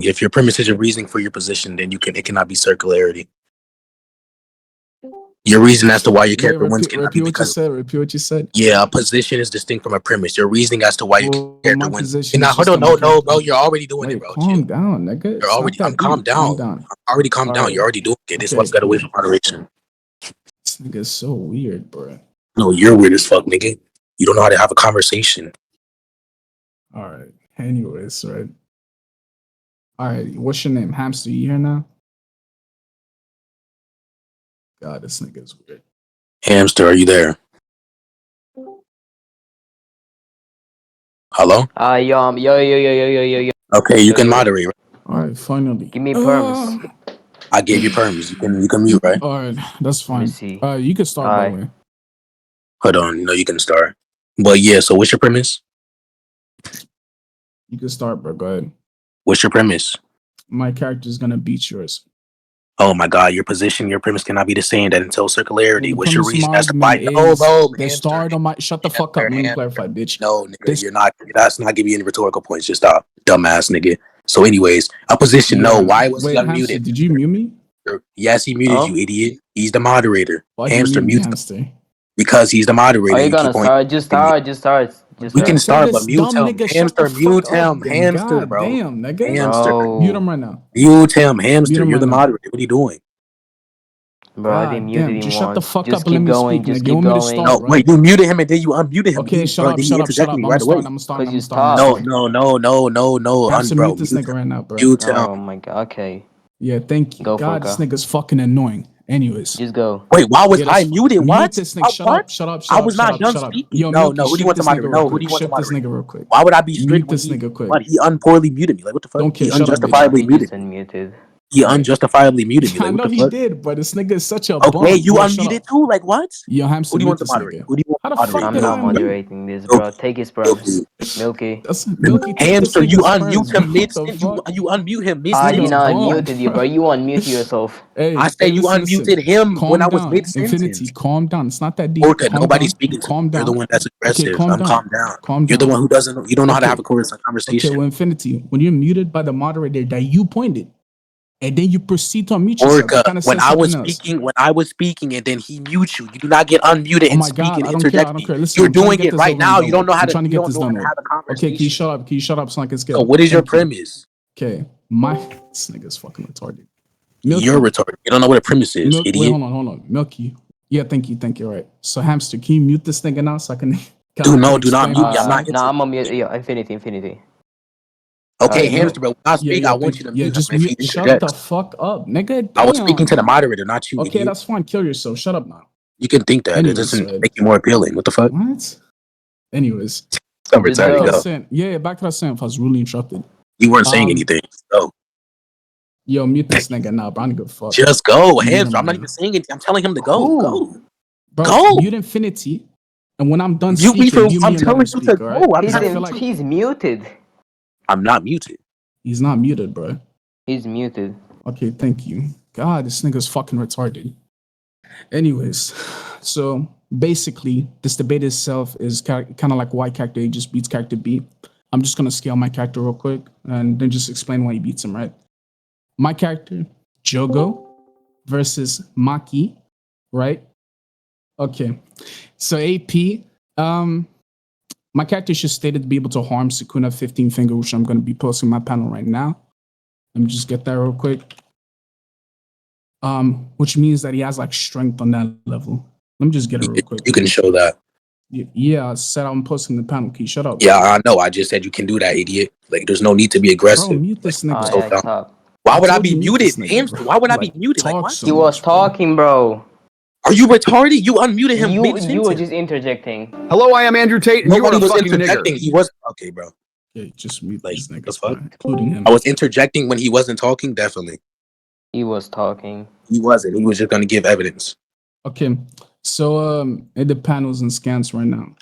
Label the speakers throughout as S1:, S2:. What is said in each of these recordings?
S1: If your premise is your reasoning for your position, then it cannot be circularity. Your reason as to why your character wins cannot be because
S2: Repeat what you said.
S1: yeah, a position is distinct from a premise. Your reasoning as to why your character
S2: My
S1: wins.
S2: position
S1: Now,
S2: is
S1: hold
S2: just
S1: on,
S2: that
S1: no, bro. You're already doing it, bro.
S2: calm
S1: Chill.
S2: down, nigga.
S1: You're
S2: It's
S1: already.
S2: not
S1: I'm
S2: that
S1: calm
S2: deep. Calm
S1: down.
S2: down.
S1: I'm already calm down.
S2: Alright.
S1: You're already doing it. This
S2: Okay.
S1: one's got away from moderation.
S2: This nigga's so weird, bro.
S1: No, you're weird as fuck, nigga. You don't know how to have a conversation.
S2: All right. Anyways, right. All right. What's your name? Hamster, you here now? God, this nigga's weird.
S1: Hamster, are you there? Hello?
S3: Yo.
S1: Okay, you can moderate. Right?
S2: All right, finally.
S3: Give me perms.
S1: I gave you perms. You can mute, right?
S2: All right, that's fine.
S3: see.
S2: You can start, by the way.
S1: Hold on. No, you can start. But yeah, so what's your premise?
S2: You can start, bro. Go ahead.
S1: What's your premise?
S2: My character's gonna beat yours.
S1: Oh my god, your position, your premise cannot be the same. That until circularity. What's your reason as to why?
S2: Shut the fuck up. Let me clarify, bitch.
S1: No, nigga, you're not. That's not giving you any rhetorical points. Just stop, dumbass nigga. So, anyways, a position. Yeah. No, why was he unmuted?
S2: Hamster, did you mute me?
S1: Yes, he muted you, idiot. He's the moderator.
S2: Why'd
S1: Hamster
S2: you
S1: mute
S2: Hamster?
S1: Because he's the moderator.
S3: Are you gonna start? Just start.
S1: We can start, but mute him. Hamster, mute him. Hamster, bro.
S2: Damn, nigga.
S1: Hamster.
S2: Mute him right now.
S1: Mute him, Hamster. You're the moderator. What are you doing?
S3: Bro, I've been muted him.
S2: Just shut the fuck
S3: just
S2: up and let me speak.
S3: Just
S2: keep going.
S3: Start,
S1: no, wait, you muted him and then you unmuted him.
S2: Okay, shut up.
S1: I'm right away.
S2: I'm starting.
S1: No.
S2: Hamster, mute this nigga right now, bro.
S3: Oh my god. Okay.
S2: Yeah, thank you.
S3: Go,
S2: God,
S3: Forca.
S2: This nigga's fucking annoying. Anyways.
S3: Just go.
S1: Wait, why was I muted? What?
S2: Mute this nigga. Shut up.
S1: I was not done speaking.
S2: Yo,
S1: no, who do you want to moderate? No, who do you want to moderate?
S2: This nigga real quick.
S1: Why would I be strict
S2: with this nigga quick?
S1: What? He unpoorly muted me. Like, what the fuck?
S2: Don't care.
S1: He unjustifiably muted
S3: me.
S1: He unjustifiably muted me. Like,
S2: I know he did, but this nigga is such a
S1: okay, you unmuted too? Like, what?
S2: Yo, Hamster,
S1: who do you want to moderate? Who do you want to moderate?
S3: I'm not moderating this, bro. Take his perms. Milky.
S1: Hamster, you unmute him mid-sentence. You unmute him mid-sentence.
S3: I did not unmute you, bro. You unmute yourself.
S1: I said you unmuted him when I was mid-sentence.
S2: Infinity, calm down. It's not that deep.
S1: Forca, nobody's speaking to you. You're the one that's aggressive. Calm down. You're the one who doesn't. You don't know how to have a conversation.
S2: Okay, well, Infinity, when you're muted by the moderator that you pointed, and then you proceed to unmute yourself.
S1: Forca, when I was speaking, and then he mutes you. You do not get unmuted and speak and interject.
S2: I don't care. Listen,
S1: you're doing it right now. You don't know how to.
S2: I'm trying to get this done. Okay, can you shut up so I can skip?
S1: So what is your premise?
S2: Okay, this nigga's fucking retarded.
S1: You're retarded. You don't know what a premise is, idiot.
S2: Wait, hold on. Milky. Yeah, thank you. Right. So Hamster, can you mute this nigga now so I can?
S1: Do not mute me.
S3: I'm on mute. Yeah, Infinity.
S1: Okay, Hamster, but when I speak, I want you to mute
S2: just
S1: him.
S2: Shut the fuck up, nigga.
S1: I was speaking to the moderator, not you.
S2: Okay,
S1: idiot.
S2: That's fine. Kill yourself. Shut up now.
S1: You can think that. It doesn't make you more appealing. What the fuck?
S2: What? Anyways.
S1: Back to that
S2: saying if I was really interrupted.
S1: You weren't saying anything. So.
S2: Yo, mute this nigga now, bro. I don't give a fuck.
S1: Just go, Hamster. I'm not even saying anything. I'm telling him to go. Go.
S2: Bro,
S1: go.
S2: Mute Infinity. And when I'm done speaking,
S1: I'm telling you to go.
S3: Right? He's muted.
S1: I'm not muted.
S2: He's not muted, bro.
S3: He's muted.
S2: Okay, thank you. God, this nigga's fucking retarded. Anyways, so basically, this debate itself is kind of like why character A just beats character B. I'm just going to scale my character real quick and then just explain why he beats him, right? My character, Jogo, versus Maki, right? Okay, so AP, my character is just stated to be able to harm Sukuna 15 finger, which I'm going to be posting my panel right now. Let me just get that real quick. Which means that he has like strength on that level. Let me just get it real quick.
S1: You can show that.
S2: Yeah, I said I'm posting the panel. Can you shut up?
S1: Yeah, I know. I just said you can do that, idiot. Like, there's no need to be aggressive.
S2: Bro, mute this nigga.
S1: So why would I be muted? Hamster, why would I be muted? Like, what?
S3: He was talking, bro.
S1: Are you retarded? You unmuted him.
S3: You were just interjecting.
S4: Hello, I am Andrew Tate, and you are a fucking nigger.
S1: He was okay, bro.
S2: Yeah, just mute this nigga.
S1: Including him. I was interjecting when he wasn't talking. Definitely.
S3: He was talking.
S1: He wasn't. He was just gonna give evidence.
S2: Okay, so in the panels and scans right now,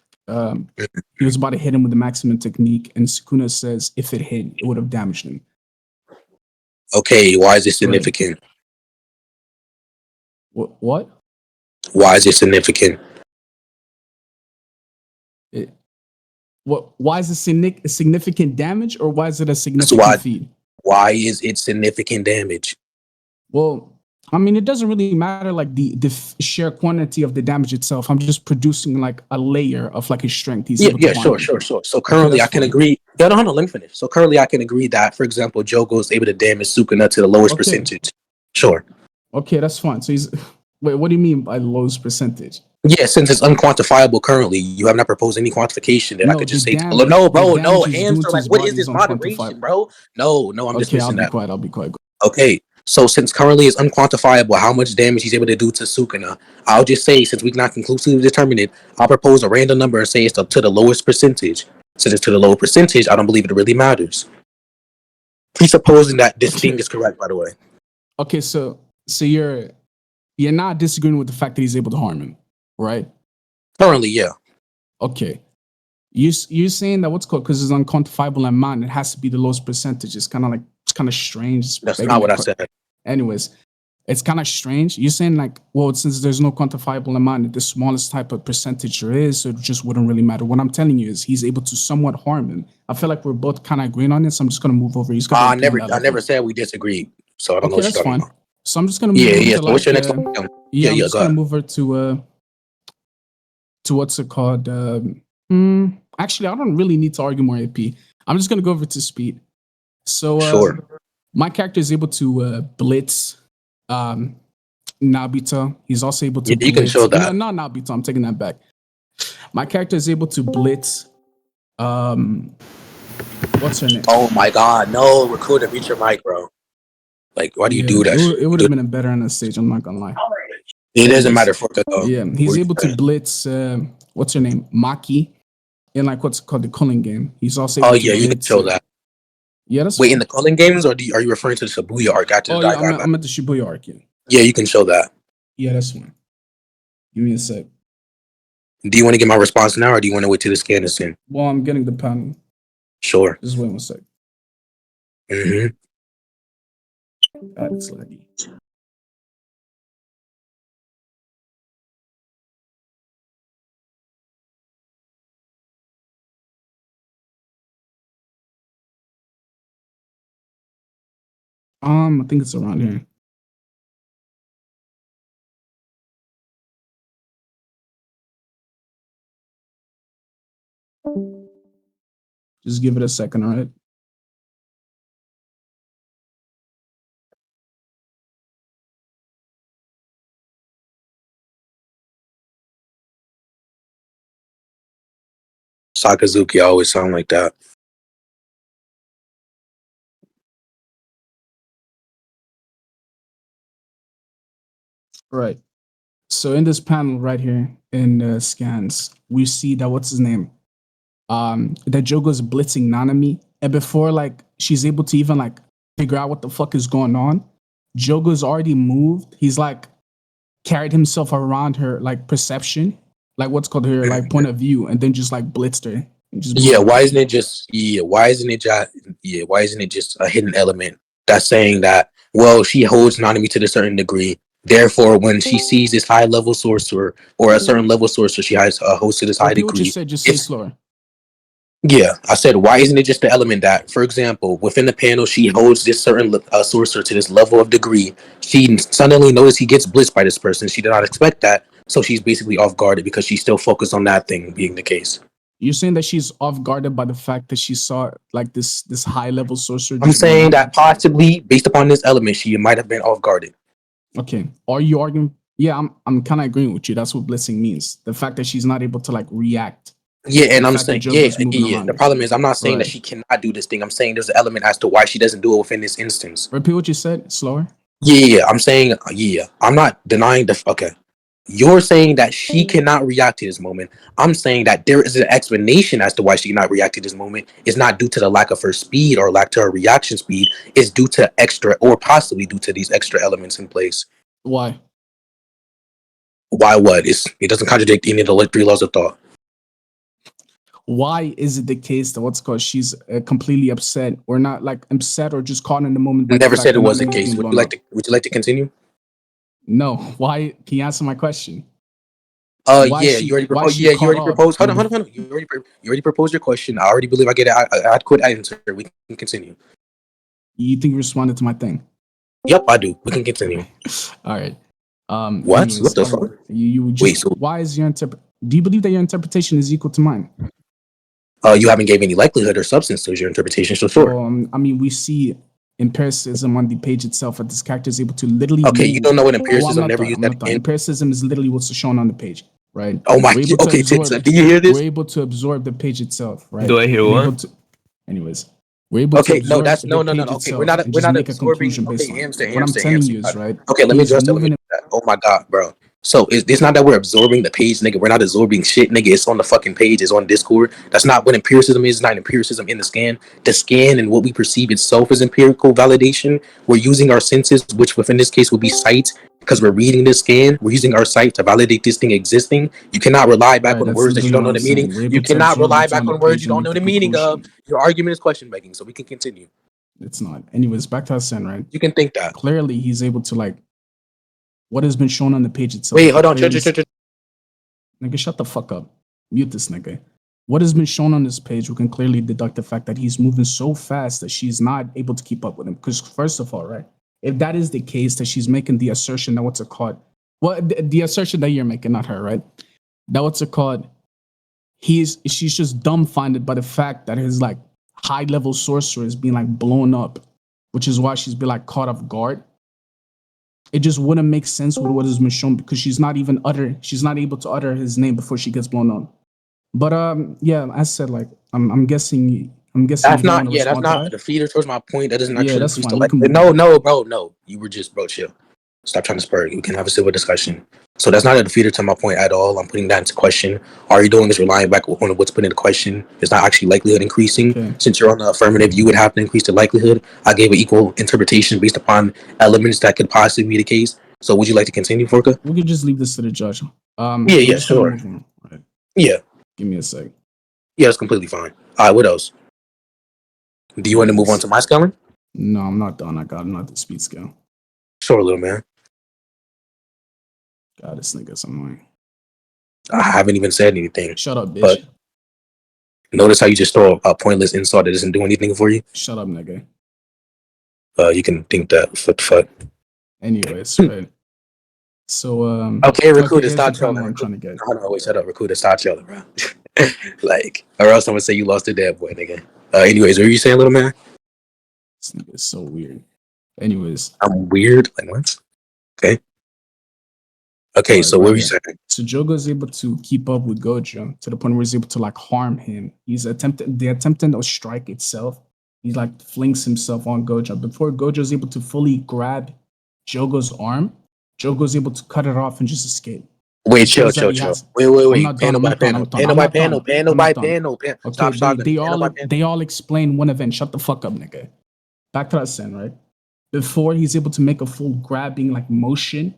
S2: he was about to hit him with the maximum technique, and Sukuna says if it hit, it would have damaged him.
S1: Okay, why is it significant?
S2: What?
S1: Why is it significant?
S2: Why is it significant damage, or why is it a significant feat?
S1: Why is it significant damage?
S2: Well, I mean, it doesn't really matter like the sheer quantity of the damage itself. I'm just producing like a layer of like his strength. He's able to harm
S1: Sure.
S2: him.
S1: So currently, I can
S2: fine.
S1: agree. Yeah, no, let me finish. So currently, I can agree that, for example, Jogo is able to damage Sukuna to the lowest percentage. Sure.
S2: Okay, that's fine. So he's wait. What do you mean by lowest percentage?
S1: Yeah, since it's unquantifiable currently, you have not proposed any quantification that I could just say.
S2: damage,
S1: No, bro,
S2: the
S1: no,
S2: damage he's
S1: hamster.
S2: doing to
S1: Like,
S2: his
S1: what
S2: body
S1: is this
S2: is
S1: moderation,
S2: unquantifiable.
S1: bro? No, I'm
S2: Okay,
S1: dismissing that.
S2: I'll be quiet.
S1: Okay, so since currently it's unquantifiable how much damage he's able to do to Sukuna, I'll just say, since we cannot conclusively determine it, I'll propose a random number and say it's to the lowest percentage. Since it's to the lower percentage, I don't believe it really matters. Presupposing that this thing is correct, by the way.
S2: Okay, so you're not disagreeing with the fact that he's able to harm him, right?
S1: Currently, yeah.
S2: Okay. You're saying that what's called because it's unquantifiable amount, it has to be the lowest percentage. It's kind of strange.
S1: That's not what I said.
S2: Anyways, it's kind of strange. You're saying like, well, since there's no quantifiable amount, the smallest type of percentage there is, so it just wouldn't really matter. What I'm telling you is he's able to somewhat harm him. I feel like we're both kind of agreeing on this. So I'm just gonna move over.
S1: I never said we disagreed, so I don't know what you're talking about.
S2: So I'm just gonna move over to
S1: So what's your next one?
S2: I'm just gonna move over to what's it called? Actually, I don't really need to argue more AP. I'm just gonna go over to speed. So
S1: sure.
S2: My character is able to blitz Nabita. He's also able to blitz.
S1: You can show that.
S2: No, not Nabita. I'm taking that back. My character is able to blitz. What's her name?
S1: Oh my God! No, recorder, beat your mic, bro. Like, why do you do that?
S2: It would have been better on the stage. I'm not gonna lie.
S1: It doesn't matter for though.
S2: Yeah, he's able to blitz. What's her name? Maki. In like what's called the Culling game. He's also able to
S1: you can show that.
S2: Yeah, that's
S1: in the Culling games, or are you referring to the Shibuya arc after the
S2: I'm at the Shibuya arc.
S1: Yeah, you can show that.
S2: Yeah, that's fine. Give me a sec.
S1: Do you want to get my response now, or do you want to wait till the scan is in?
S2: Well, I'm getting the panel.
S1: Sure.
S2: Just wait 1 sec.
S1: Mm-hmm.
S2: God, it's laggy. I think it's around here. Just give it a second, all right?
S1: Sakazuki always sound like that.
S2: Right. So in this panel right here in the scans, we see that what's his name? That Jogo's blitzing Nanami, and before like she's able to even like figure out what the fuck is going on, Jogo's already moved. He's like carried himself around her like perception, like what's called her like point of view, and then just like blitzed her.
S1: Why isn't it just why isn't it just a hidden element that's saying that, well, she holds Nanami to a certain degree, therefore when she sees this high level sorcerer or a certain level sorcerer, she has holds to this high degree.
S2: What you said, just say slower.
S1: Yeah, I said, why isn't it just the element that, for example, within the panel, she holds this certain sorcerer to this level of degree. She suddenly notices he gets blitzed by this person. She did not expect that, so she's basically off guarded because she's still focused on that thing being the case.
S2: You're saying that she's off guarded by the fact that she saw like this high level sorcerer.
S1: I'm saying that possibly, based upon this element, she might have been off guarded.
S2: Okay. Are you arguing? Yeah, I'm kind of agreeing with you. That's what blitzing means. The fact that she's not able to like react.
S1: Yeah, and I'm saying, the problem is, I'm not saying that she cannot do this thing. I'm saying there's an element as to why she doesn't do it within this instance.
S2: Repeat what you said, slower.
S1: Yeah, I'm saying, I'm not denying okay. You're saying that she cannot react to this moment. I'm saying that there is an explanation as to why she cannot react to this moment. It's not due to the lack of her speed or lack to her reaction speed. It's due to extra, or possibly due to these extra elements in place.
S2: Why?
S1: Why what? It doesn't contradict any of the 3 laws of thought.
S2: Why is it the case that what's called she's completely upset or not like upset or just caught in the moment?
S1: I never said it was the case. Would you like to continue?
S2: No. Why? Can you answer my question?
S1: You already proposed. You already proposed. Hold on. You already proposed your question. I already believe I get an adequate answer. We can continue.
S2: You think you responded to my thing?
S1: Yep, I do. We can continue.
S2: All right.
S1: What?
S2: Anyways,
S1: What the fuck?
S2: You just,
S1: Wait, so
S2: why is your do you believe that your interpretation is equal to mine?
S1: you haven't gave any likelihood or substance to your interpretation, so sure.
S2: Well, I mean, we see empiricism on the page itself that this character is able to literally.
S1: Okay,
S2: move.
S1: you don't know what empiricism never
S2: I'm
S1: used
S2: not
S1: that
S2: done.
S1: again.
S2: Empiricism is literally what's shown on the page, right?
S1: Oh my.
S2: We're able to
S1: Okay,
S2: absorb,
S1: so do you hear this?
S2: We're able to absorb the page itself, right?
S5: Do I hear
S2: We're
S5: what?
S2: able to, anyways, we're able to
S1: Okay, no,
S2: absorb
S1: that's
S2: the
S1: no.
S2: page
S1: Okay,
S2: itself
S1: we're not
S2: and just make a
S1: absorbing.
S2: conclusion based
S1: Okay,
S2: on it.
S1: hamster.
S2: What I'm telling you is, right?
S1: Okay, let me
S2: he's
S1: address that.
S2: moving
S1: Oh my god, bro. So it's not that we're absorbing the page, nigga. We're not absorbing shit, nigga. It's on the fucking page. It's on Discord. That's not what empiricism is. It's not empiricism in the scan. The scan and what we perceive itself as empirical validation. We're using our senses, which within this case would be sight, because we're reading this scan. We're using our sight to validate this thing existing. You cannot rely back
S2: Right,
S1: on
S2: that's
S1: words that you
S2: literally
S1: don't
S2: what
S1: know
S2: I'm
S1: the meaning.
S2: saying. We're able
S1: You
S2: to
S1: cannot
S2: absorb
S1: rely
S2: what's
S1: back
S2: on the
S1: on words
S2: page
S1: you
S2: and
S1: don't
S2: make
S1: know
S2: a
S1: the meaning of.
S2: conclusion.
S1: Your argument is question begging, so we can continue.
S2: It's not. Anyways, back to Hassan, right?
S1: You can think that.
S2: Clearly, he's able to, like, what has been shown on the page itself.
S1: Wait, hold on.
S2: Nigga, shut the fuck up. Mute this nigga. What has been shown on this page, we can clearly deduct the fact that he's moving so fast that she's not able to keep up with him. Because first of all, right, if that is the case, that she's making the assertion that what's it called? Well, the assertion that you're making, not her, right? That what's it called? She's just dumbfounded by the fact that his like high level sorcerer is being like blown up, which is why she's been like caught off guard. It just wouldn't make sense with what has been shown because she's not able to utter his name before she gets blown up. But yeah, as I said, like I'm guessing
S1: That's
S2: you don't
S1: not.
S2: want to
S1: Yeah, that's
S2: respond to
S1: not a
S2: that.
S1: defeater towards my point. That doesn't
S2: Yeah,
S1: actually
S2: that's
S1: increase
S2: fine.
S1: the
S2: We can
S1: like.
S2: move on.
S1: No, bro, no. You were just, bro, chill. Stop trying to spur. We can have a civil discussion. So that's not a defeater to my point at all. I'm putting that into question. All you're doing is relying back on what's put into question. It's not actually likelihood increasing.
S2: Okay.
S1: Since you're on the affirmative, you would have to increase the likelihood. I gave an equal interpretation based upon elements that could possibly be the case. So would you like to continue, Forca?
S2: We could just leave this to the judge.
S1: Yeah,
S2: we're just gonna
S1: sure.
S2: move on. All right.
S1: Yeah,
S2: Give me a sec.
S1: yeah, that's completely fine. All right, what else? Do you want to move on to my scaling?
S2: No, I'm not done. I got another speed scale.
S1: Sure, little man.
S2: God, this nigga's annoying.
S1: I haven't even said anything.
S2: Shut up, bitch.
S1: But notice how you just throw a pointless insult that doesn't do anything for you?
S2: Shut up, nigga.
S1: You can think that. Fuck.
S2: Anyways, right. So
S1: Okay, Rakuda,
S2: here's
S1: stop
S2: the point
S1: trolling.
S2: I'm trying to get.
S1: No, wait, shut up, Rakuda, stop trolling, bro. Like, or else I'm gonna say you lost a dead boy, nigga. Anyways, what were you saying, little man?
S2: This nigga is so weird. Anyways.
S1: I'm weird. Like what? Okay. Okay,
S2: Right,
S1: so what were you saying?
S2: So Jogo is able to keep up with Gojo to the point where he's able to like harm him. He's attempting to strike itself. He like flings himself on Gojo. Before Gojo is able to fully grab Jogo's arm, Jogo is able to cut it off and just escape.
S1: Wait, chill. Wait. Panel by panel.
S2: Okay, they all explain one event. Shut the fuck up, nigga. Back to that scene, right? Before he's able to make a full grabbing like motion,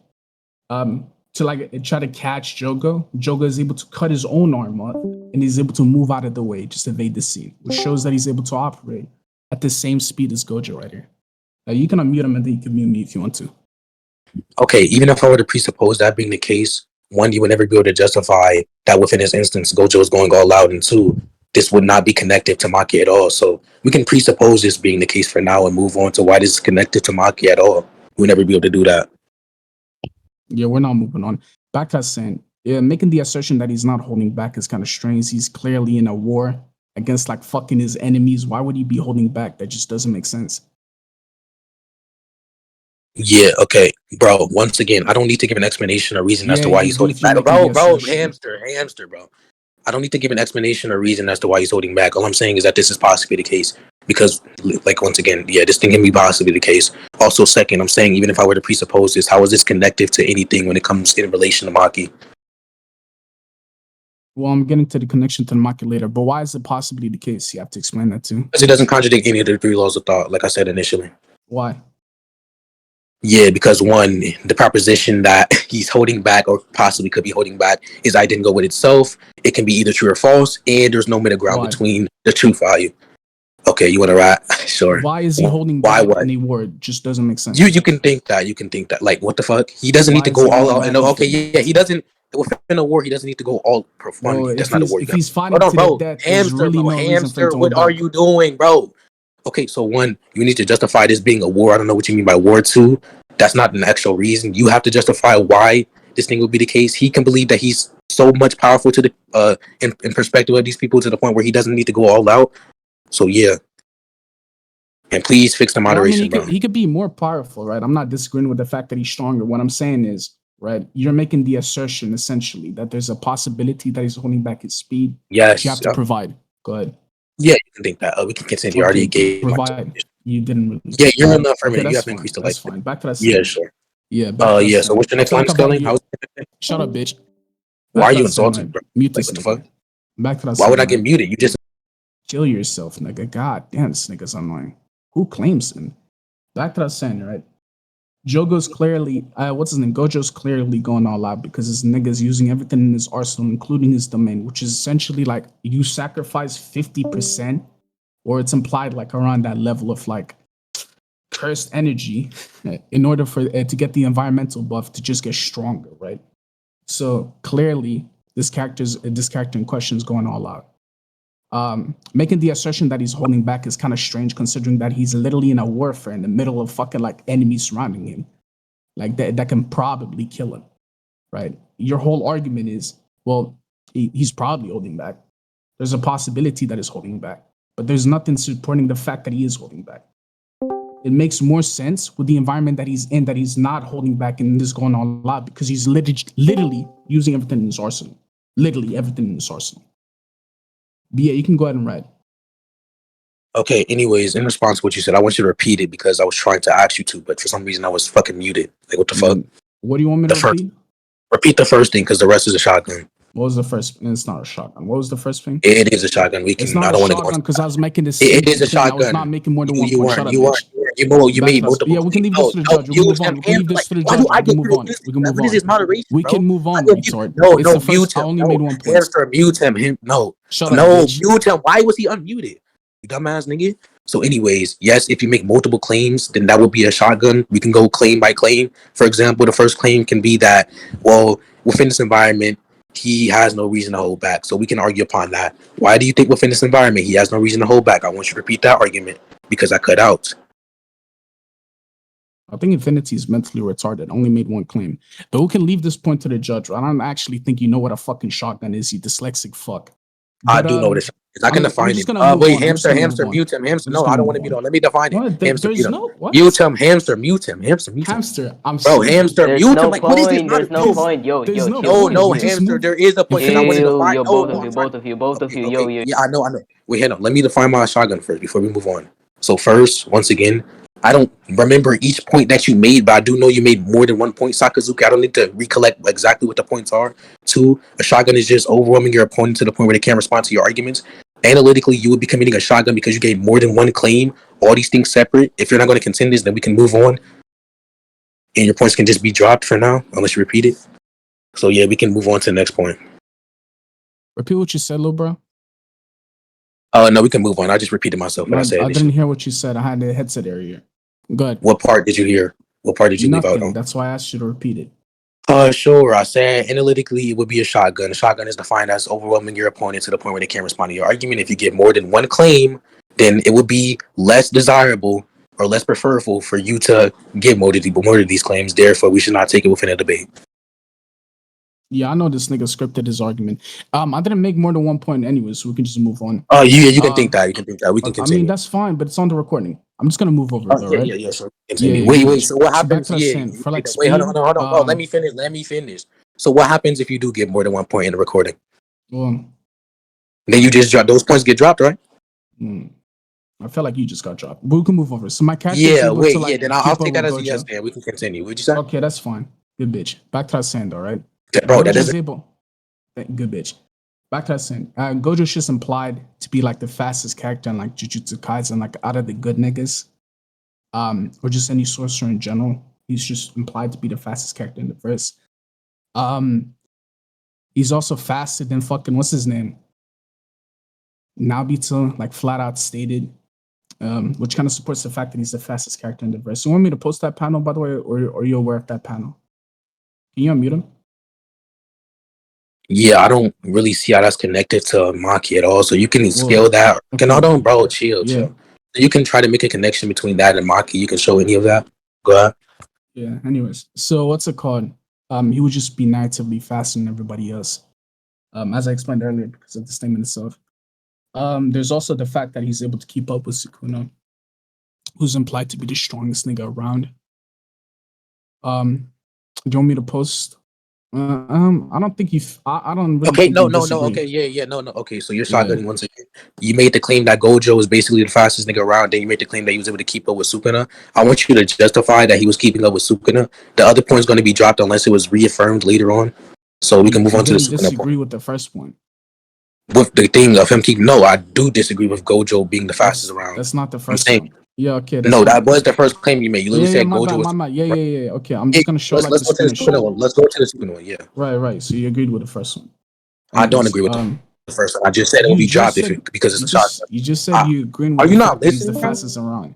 S2: to like try to catch Jogo. Jogo is able to cut his own arm off and he's able to move out of the way, just evade the scene, which shows that he's able to operate at the same speed as Gojo right here. You can unmute him and then you can mute me if you want to.
S1: Okay, even if I were to presuppose that being the case, one, you would never be able to justify that within this instance, Gojo is going all out, and two, this would not be connected to Maki at all. So we can presuppose this being the case for now and move on to why this is connected to Maki at all. We'll never be able to do that.
S2: Yeah, we're not moving on. Back to saying, yeah, making the assertion that he's not holding back is kind of strange. He's clearly in a war against like fucking his enemies. Why would he be holding back? That just doesn't make sense.
S1: Yeah, okay, bro. Once again, I don't need to give an explanation or reason as to why he's holding back. Bro, hamster, bro. I don't need to give an explanation or reason as to why he's holding back. All I'm saying is that this is possibly the case because, like, once again, yeah, this thing can be possibly the case. Also, second, I'm saying even if I were to presuppose this, how is this connective to anything when it comes in relation to Maki?
S2: Well, I'm getting to the connection to the Maki later, but why is it possibly the case? You have to explain that too.
S1: Because it doesn't contradict any of the three laws of thought, like I said initially.
S2: Why?
S1: Yeah, because one, the proposition that he's holding back or possibly could be holding back is I didn't go with itself. It can be either true or false, and there's no middle ground between the truth value. Okay, you want to write? Sure.
S2: Why is he holding back any word? Just doesn't make sense.
S1: You can think that. Like, what the fuck? He doesn't need to go all out. Okay, yeah, he doesn't. Within a war, he doesn't need to go all profound. That's not a war.
S2: If he's fighting to the death, there's really no reason for him to hold back.
S1: What are you doing, bro? Okay, so one, you need to justify this being a war. I don't know what you mean by war. Two, that's not an actual reason. You have to justify why this thing would be the case. He can believe that he's so much powerful to the in perspective of these people to the point where he doesn't need to go all out. So yeah, and please fix the
S2: Well, I mean,
S1: moderation, bro.
S2: he could be more powerful, right? I'm not disagreeing with the fact that he's stronger. What I'm saying is, right, you're making the assertion essentially that there's a possibility that he's holding back his speed.
S1: Yes,
S2: You have to provide. Go ahead.
S1: yeah, you can think that. We can continue. You already gave my
S2: provide. You didn't really.
S1: Yeah, you're in the affirmative.
S2: Okay,
S1: You
S2: that's
S1: have to
S2: fine.
S1: increase the
S2: That's
S1: light.
S2: fine. Back to that.
S1: Yeah, sure.
S2: Yeah, back to that.
S1: Yeah. So what's your next line spelling?
S2: Shut up, bitch.
S1: Why are you insulting, bro?
S2: Mute
S1: Like,
S2: this
S1: what the
S2: nigga.
S1: fuck?
S2: Back to that.
S1: Why would I get muted? You just
S2: kill yourself, nigga. God damn, this nigga's annoying. Who claims him? Back to that saying, right? Jogo's clearly, what's his name? Gojo's clearly going all out because his nigga's using everything in his arsenal, including his domain, which is essentially like you sacrifice 50%, or it's implied like around that level of like cursed energy in order for it to get the environmental buff to just get stronger, right? So clearly, this character in question is going all out. Making the assertion that he's holding back is kind of strange, considering that he's literally in a warfare in the middle of fucking like enemies surrounding him, like that can probably kill him, right? Your whole argument is, well, he's probably holding back. There's a possibility that he's holding back, but there's nothing supporting the fact that he is holding back. It makes more sense with the environment that he's in, that he's not holding back and this going all out, because he's literally using everything in his arsenal. Literally everything in his arsenal. But yeah, you can go ahead and write.
S1: okay. Anyways, in response to what you said, I want you to repeat it because I was trying to ask you to, but for some reason I was fucking muted. Like, what the fuck?
S2: What do you want me to repeat?
S1: Repeat the first thing because the rest is a shotgun.
S2: What was the first? It's not a shotgun. What was the first thing?
S1: It is a shotgun. We can.
S2: It's not
S1: I don't
S2: a
S1: want to go.
S2: Shotgun because I was making this.
S1: It is a shotgun.
S2: I was not making more than one
S1: You
S2: point.
S1: weren't.
S2: Shut up,
S1: You
S2: bitch.
S1: weren't. You made multiple.
S2: Yeah, we can leave this to the judge. We can move on. We can leave this to the judge. We can move on. We can move on.
S1: What is this moderation?
S2: We can move on. Retard.
S1: No,
S2: mute him. I only made 1 point.
S1: Hamster, mute him. No.
S2: Shut up.
S1: No, mute him. Why was he unmuted? You dumbass nigga. So, anyways, yes, if you make multiple claims, then that would be a shotgun. We can go claim by claim. For example, the first claim can be that, well, within this environment, he has no reason to hold back. So we can argue upon that. Why do you think within this environment he has no reason to hold back? I want you to repeat that argument because I cut out.
S2: I think Infinity is mentally retarded. Only made one claim. But we can leave this point to the judge. I don't actually think you know what a fucking shotgun is, you dyslexic fuck.
S1: But, I do know what a shotgun is. I can define it. Wait, hamster, mute him. Hamster. No, I don't want to be on. Let me define it. Hamster, mute him. Mute him. Hamster, mute him. Hamster, mute him.
S2: Hamster, I'm
S1: bro, hamster,
S3: there's
S1: mute
S3: no
S1: him. Like, what is this?
S3: There's no point. Yo,
S1: no, hamster. There is a point.
S3: Yo, both of you. Yo.
S1: Yeah, I know. Wait, hold on. Let me define my shotgun first before we move on. So first, once again, I don't remember each point that you made, but I do know you made more than 1 point, Sakazuki. I don't need to recollect exactly what the points are. Two, a shotgun is just overwhelming your opponent to the point where they can't respond to your arguments. Analytically, you would be committing a shotgun because you gave more than one claim. All these things separate. If you're not going to contend this, then we can move on. And your points can just be dropped for now, unless you repeat it. So yeah, we can move on to the next point.
S2: Repeat what you said, little bro.
S1: No, we can move on. I just repeated myself when I said it.
S2: I didn't hear what you said. I had the headset area. Go ahead.
S1: What part did you hear? What part did you leave out on?
S2: That's why I asked you to repeat it.
S1: Sure. I said analytically it would be a shotgun. A shotgun is defined as overwhelming your opponent to the point where they can't respond to your argument. If you get more than one claim, then it would be less desirable or less preferable for you to get more of these claims. Therefore, we should not take it within a debate.
S2: Yeah, I know this nigga scripted his argument. I didn't make more than 1 point anyway, so we can just move on.
S1: Oh, you can think that. You can think that. We can continue.
S2: I mean, that's fine, but it's on the recording. I'm just gonna move over though, right?
S1: Yeah, sure. Continue. Wait. So what happens?
S2: Wait,
S1: hold on. Oh, let me finish. So what happens if you do get more than 1 point in the recording?
S2: Well,
S1: then you just drop those points. Get dropped, right?
S2: I feel like you just got dropped. But we can move over. So my character.
S1: Then I'll take that as a yes. Then we can continue. What'd you say?
S2: Okay, that's fine. Good bitch. Back to that saying though, right?
S1: Bro, that is
S2: good bitch. Back to that saying. Gojo's just implied to be like the fastest character in like Jujutsu Kaisen, like out of the good niggas, or just any sorcerer in general. He's just implied to be the fastest character in the verse. He's also faster than fucking what's his name? Nobita, like flat out stated, which kind of supports the fact that he's the fastest character in the verse. You want me to post that panel, by the way, or are you aware of that panel? Can you unmute him?
S1: Yeah, I don't really see how that's connected to Maki at all. So you can scale that. Okay. Hold on, bro. Chill. You can try to make a connection between that and Maki. You can show any of that. Go ahead.
S2: Yeah. Anyways, so what's it called? He would just be natively faster than everybody else. As I explained earlier, because of the statement itself. There's also the fact that he's able to keep up with Sukuna, who's implied to be the strongest nigga around. Do you want me to post? I don't think I don't really.
S1: Okay,
S2: think
S1: no.
S2: disagree.
S1: Okay, yeah, no. Okay, so you're shotgunning once again. You made the claim that Gojo was basically the fastest nigga around. Then you made the claim that he was able to keep up with Sukuna. I want you to justify that he was keeping up with Sukuna. The other point is going to be dropped unless it was reaffirmed later on. So we can move on to the Sukuna
S2: disagree
S1: point.
S2: with the first point.
S1: With the thing of him keeping, no, I do disagree with Gojo being the fastest around.
S2: That's not the first one. Yeah, okay.
S1: No, that was the first claim you made. You literally said
S2: my
S1: Gojo
S2: bad,
S1: was.
S2: Yeah. Okay, I'm just gonna show
S1: let's go to the Sukuna one. Let's go to the Sukuna one. Yeah.
S2: Right. So you agreed with the first one.
S1: Anyways, I don't agree with the first one. I just said it will be dropped because it's a shotgun.
S2: You just said you agreeing with
S1: are
S2: the
S1: you
S2: fact
S1: not
S2: that he's
S1: listening?
S2: the fastest around.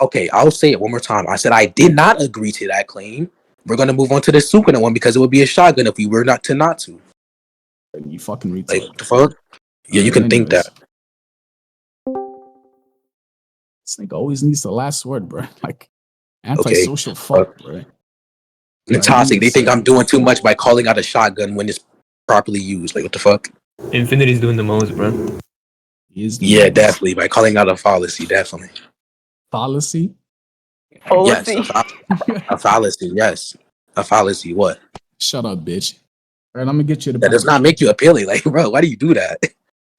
S1: Okay, I'll say it one more time. I said I did not agree to that claim. We're gonna move on to the Sukuna one because it would be a shotgun if we were not to.
S2: You fucking retard.
S1: Like what the fuck? Yeah, you can think that.
S2: This nigga always needs the last word, bro. Like antisocial fuck, bro.
S1: And toxic. They think I'm doing too much by calling out a shotgun when it's properly used. Like what the fuck?
S5: Infinity's doing the most, bro.
S1: Yeah, definitely by calling out a fallacy. Definitely.
S2: Fallacy?
S1: Yes, a fallacy. Yes, a fallacy. What?
S2: Shut up, bitch. All right, I'm gonna get you the.
S1: That does not make you appealing. Like, bro, why do you do that?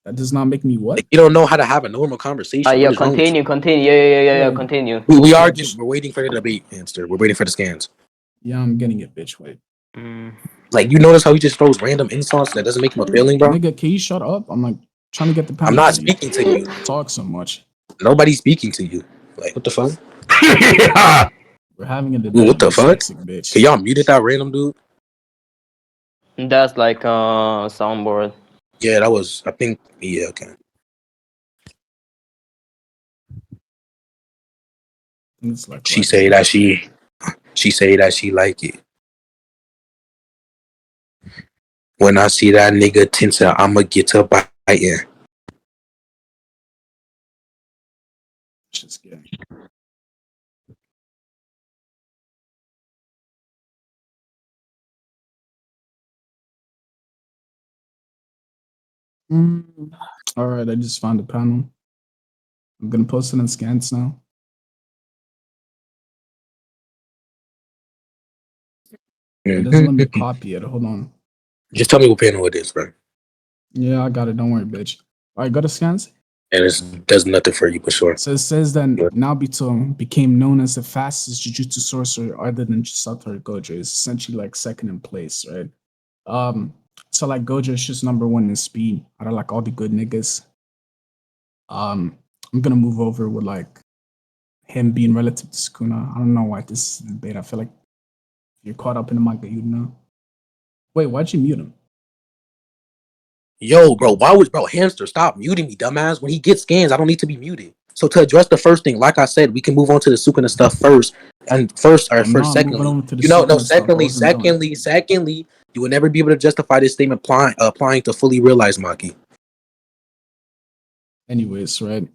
S2: That does not make me what?
S1: Like, you don't know how to have a normal conversation.
S3: Yeah, continue. Yeah, continue.
S1: We are just we're waiting for the debate, Hamster. We're waiting for the scans.
S2: Yeah, I'm getting it, bitch. Wait.
S1: Like, you notice how he just throws random insults that doesn't make him appealing, bro?
S2: Nigga, can you shut up? I'm like trying to get the panel.
S1: I'm not speaking to you.
S2: Talk so much.
S1: Nobody's speaking to you. Like, what the fuck?
S2: We're having a debate.
S1: What the fuck?
S2: Bitch.
S1: Can y'all muted that random dude?
S3: That's like a soundboard.
S1: Yeah, that was. I think. Yeah, okay.
S2: It's like
S1: she say that she like it. When I see that nigga Tinta, I'ma get to biting.
S2: Just kidding. All right, I just found a panel. I'm gonna post it in scans now. It doesn't let me copy it. Hold on.
S1: Just tell me what panel it is, bro.
S2: Yeah, I got it. Don't worry, bitch. All right, go to scans.
S1: And it does nothing for you, for sure.
S2: So it says that Nobito became known as the fastest Jujutsu sorcerer other than Satoru Gojo. It's essentially like second in place, right? So like Gojo is just number one in speed out of like all the good niggas. I'm gonna move over with like him being relative to Sukuna. I don't know why this is a debate. I feel like if you're caught up in the manga, you'd know. Wait, why'd you mute him?
S1: Yo, bro, Hamster, stop muting me, dumbass. When he gets scans, I don't need to be muted. So to address the first thing, like I said, we can move on to the Sukuna stuff first. And secondly, secondly, you will never be able to justify this statement applying to fully realized Maki.
S2: Anyways, right?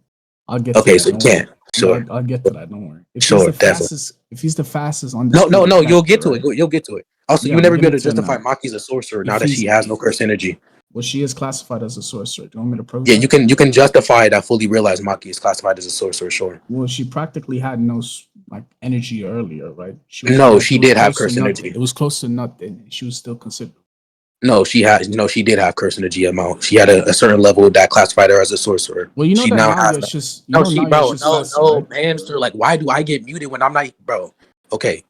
S2: I'll get
S1: to that. So you can't. Sure.
S2: I'll get to that, don't worry. If he's the fastest on
S1: the No, you'll get to it. You'll get to it. Also, you will never be able to justify Maki as a sorcerer now that she has no curse energy.
S2: Well, she is classified as a sorcerer. Do you want me to prove
S1: that? You can justify that fully realized Maki is classified as a sorcerer, sure.
S2: Well, she practically had no like energy earlier, right? She
S1: did have curse energy.
S2: It was close to nothing. She was still considered.
S1: No, she did have curse energy amount. She had a certain level that classified her as a sorcerer.
S2: Well, you know
S1: she
S2: that
S1: now
S2: has just
S1: Hamster. Like, why do I get muted when I'm not, bro? Okay,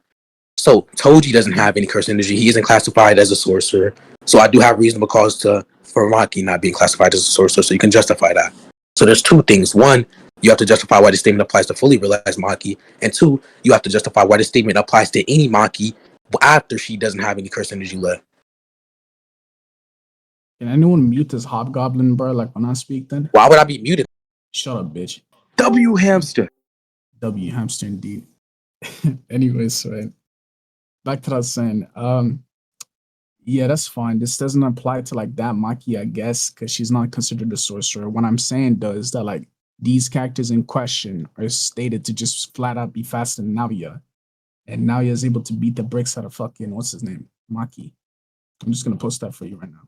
S1: so Toji doesn't have any curse energy. He isn't classified as a sorcerer. So I do have reasonable cause for Maki not being classified as a sorcerer. So you can justify that. So there's two things. One, you have to justify why this statement applies to fully realized Maki, and two, you have to justify why this statement applies to any Maki after she doesn't have any curse energy left.
S2: Can anyone mute this hobgoblin, bro? Like when I speak, then
S1: why would I be muted?
S2: Shut up, bitch.
S4: W hamster
S2: indeed. Anyways, right. Back to what I was saying. Yeah, that's fine. This doesn't apply to like that Maki, I guess, because she's not considered a sorcerer. What I'm saying though is that like these characters in question are stated to just flat out be faster than Naoya. And Naoya is able to beat the bricks out of fucking, what's his name? Maki. I'm just going to post that for you right now.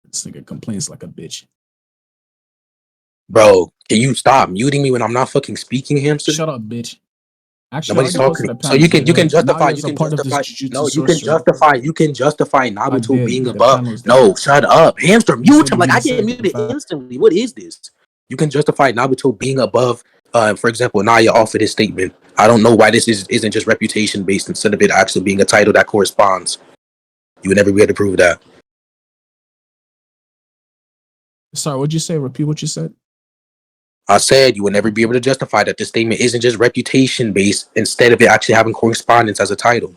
S2: This nigga complains like a bitch.
S1: Bro, can you stop muting me when I'm not fucking speaking, hamster?
S2: Shut up, bitch. Actually,
S1: Nobody's
S2: I already
S1: talking.
S2: posted a
S1: So you
S2: panel.
S1: can justify.
S2: Naoya's a part of this Jujutsu
S1: No,
S2: sorcery.
S1: you can justify
S2: I
S1: Naruto
S2: did.
S1: being
S2: The
S1: above.
S2: panel is
S1: No,
S2: there.
S1: shut up, hamster.
S2: You
S1: Mute
S2: said
S1: him.
S2: you
S1: Like I
S2: didn't
S1: get
S2: say
S1: muted
S2: it fast.
S1: instantly. What is this? You can justify Naruto being above. For example, Naya offered his statement. I don't know why this isn't just reputation based instead of it actually being a title that corresponds. You would never be able to prove that.
S2: Sorry, what'd you say? Repeat what you said.
S1: I said you would never be able to justify that this statement isn't just reputation based instead of it actually having correspondence as a title.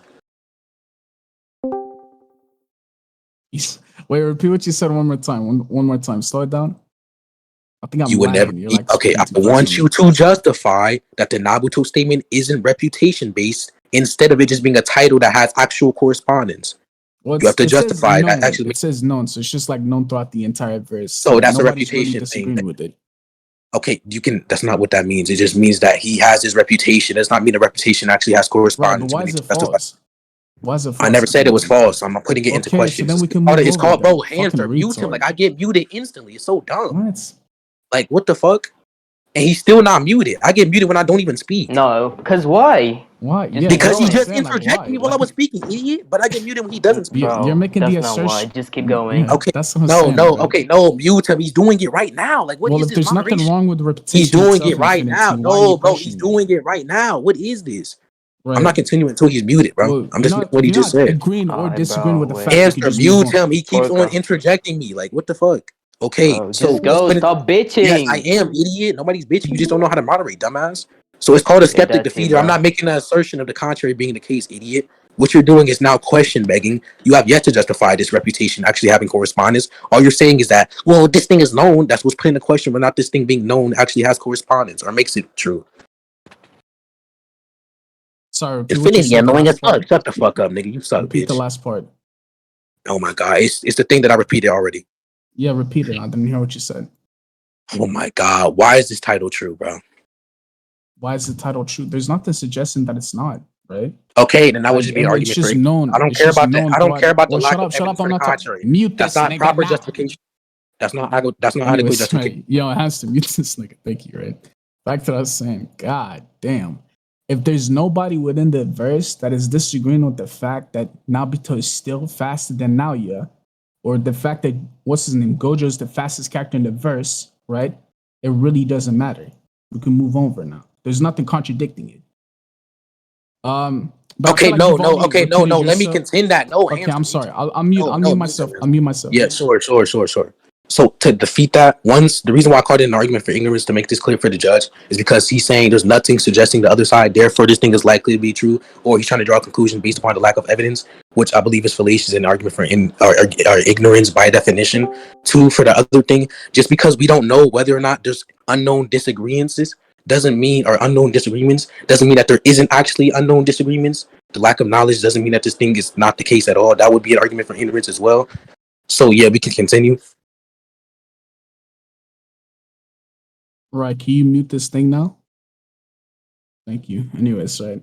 S2: Wait, repeat what you said one more time. One more time. Slow it down. I think I'm
S1: You would never.
S2: lagging. You're like
S1: Okay, I
S2: speaking too
S1: want
S2: fast
S1: you to justify that the Naruto statement isn't reputation based instead of it just being a title that has actual correspondence.
S2: Well,
S1: You have to
S2: it
S1: justify
S2: says
S1: that
S2: known.
S1: actually.
S2: It says known, so it's just like known throughout the entire verse.
S1: So that's a
S2: nobody's really
S1: reputation
S2: disagreeing
S1: thing.
S2: with it.
S1: Okay, you can. That's not what that means. It just means that he has his reputation. It does not mean the reputation actually has
S2: Right,
S1: correspondence.
S2: but why is it false? Why is it false?
S1: I never said it was false. I'm putting it into
S2: Okay,
S1: question.
S2: so then we can move
S1: It's
S2: over
S1: called,
S2: then.
S1: bro, hamster.
S2: Fucking
S1: Mute him.
S2: retard.
S1: Like I get muted instantly. It's so dumb.
S2: What?
S1: Like what the fuck? And he's still not muted. I get muted when I don't even speak.
S3: No, because why?
S2: Why?
S3: Just
S2: Yeah,
S3: keep
S1: Because he
S3: going.
S1: just
S2: saying, like,
S1: interjected
S2: why?
S1: me while I was speaking, idiot. But I get muted when he doesn't speak.
S3: Bro,
S2: You're making
S3: that's
S2: the
S3: not why.
S2: assertion.
S3: Just keep going.
S2: Yeah,
S1: Okay.
S2: that's what I'm
S1: No,
S2: saying.
S1: no,
S2: Bro.
S1: okay, no, mute him. He's doing it right now. Like, what
S2: Well,
S1: is
S2: if
S1: this
S2: there's nothing
S1: moderation?
S2: wrong with reputation,
S1: He's doing
S2: itself,
S1: it right
S2: Infinity,
S1: now.
S2: why are you
S1: No, bro, he's
S2: questioning it?
S1: doing it right now. What is this?
S2: Right.
S1: I'm not continuing until he's muted, bro.
S2: Well,
S1: I'm just what he
S2: you're
S1: just
S2: not
S1: said.
S2: agreeing or
S3: Alright,
S2: disagreeing
S3: bro,
S2: with the
S3: wait.
S2: fact that you
S1: Hamster,
S2: just move
S1: mute
S2: on.
S1: him. He keeps on
S3: Forca.
S1: interjecting me. Like, what the fuck? Okay,
S3: Bro,
S1: so
S3: just
S1: let's
S3: go.
S1: put it.
S3: Stop
S1: Yes, I
S3: bitching.
S1: am, idiot. Nobody's bitching. You just don't know how to moderate, dumbass. So it's called a
S3: Yeah,
S1: skeptic
S3: that's it,
S1: defeater. I'm
S3: bro.
S1: not making an assertion of the contrary being the case, idiot. What you're doing is now question begging. You have yet to justify this reputation actually having correspondence. All you're saying is that, well, this thing is known. That's what's put in the question, but not this thing being known actually has correspondence or makes it true.
S2: Sorry, repeat what you
S1: Infinity
S2: said. The
S1: annoying
S2: last
S1: as
S2: part.
S1: fuck. Shut the fuck up, nigga. You suck,
S2: Repeat the
S1: bitch.
S2: last part.
S1: Oh my god, it's the thing that I repeated already.
S2: Yeah, repeat it. I didn't hear what you said.
S1: Oh my god, why is this title true, bro?
S2: Why is the title true? There's nothing suggesting that it's not, right?
S1: Okay, then that would just be an
S2: And
S1: argument
S2: it's just
S1: for.
S2: known.
S1: I don't
S2: It's
S1: care
S2: just
S1: about that.
S2: known
S1: I don't care about the
S2: Well,
S1: lack
S2: shut
S1: of
S2: up.
S1: evidence
S2: I'm
S1: for the
S2: not
S1: contrary.
S2: Mute
S1: That's
S2: this
S1: not
S2: nigga
S1: proper
S2: now.
S1: justification. That's not adequate
S2: Anyways,
S1: justification.
S2: right. Yo, it has to mute this nigga. Thank you, right? Back to what I was saying. God damn. If there's nobody within the verse that is disagreeing with the fact that Nobito is still faster than Naoya, or the fact that what's his name, Gojo is the fastest character in the verse, right? It really doesn't matter. We can move over now. There's nothing contradicting it. But
S1: Okay,
S2: I feel like
S1: no. Let me
S2: yourself.
S1: contend that. No,
S2: Okay,
S1: hamster,
S2: I'm
S1: mute
S2: sorry.
S1: him.
S2: I'll mute. I'll mute myself. I'll mute myself.
S1: Yeah, sure. So to defeat that, the reason why I called it an argument for ignorance to make this clear for the judge is because he's saying there's nothing suggesting the other side, therefore this thing is likely to be true, or he's trying to draw a conclusion based upon the lack of evidence, which I believe is fallacious and an argument for ignorance by definition. Two, for the other thing, just because we don't know whether or not there's unknown disagreements doesn't mean that there isn't actually unknown disagreements. The lack of knowledge doesn't mean that this thing is not the case at all. That would be an argument for ignorance as well. So yeah, we can continue.
S2: Right. Can you mute this thing now? Thank you. Anyways, right.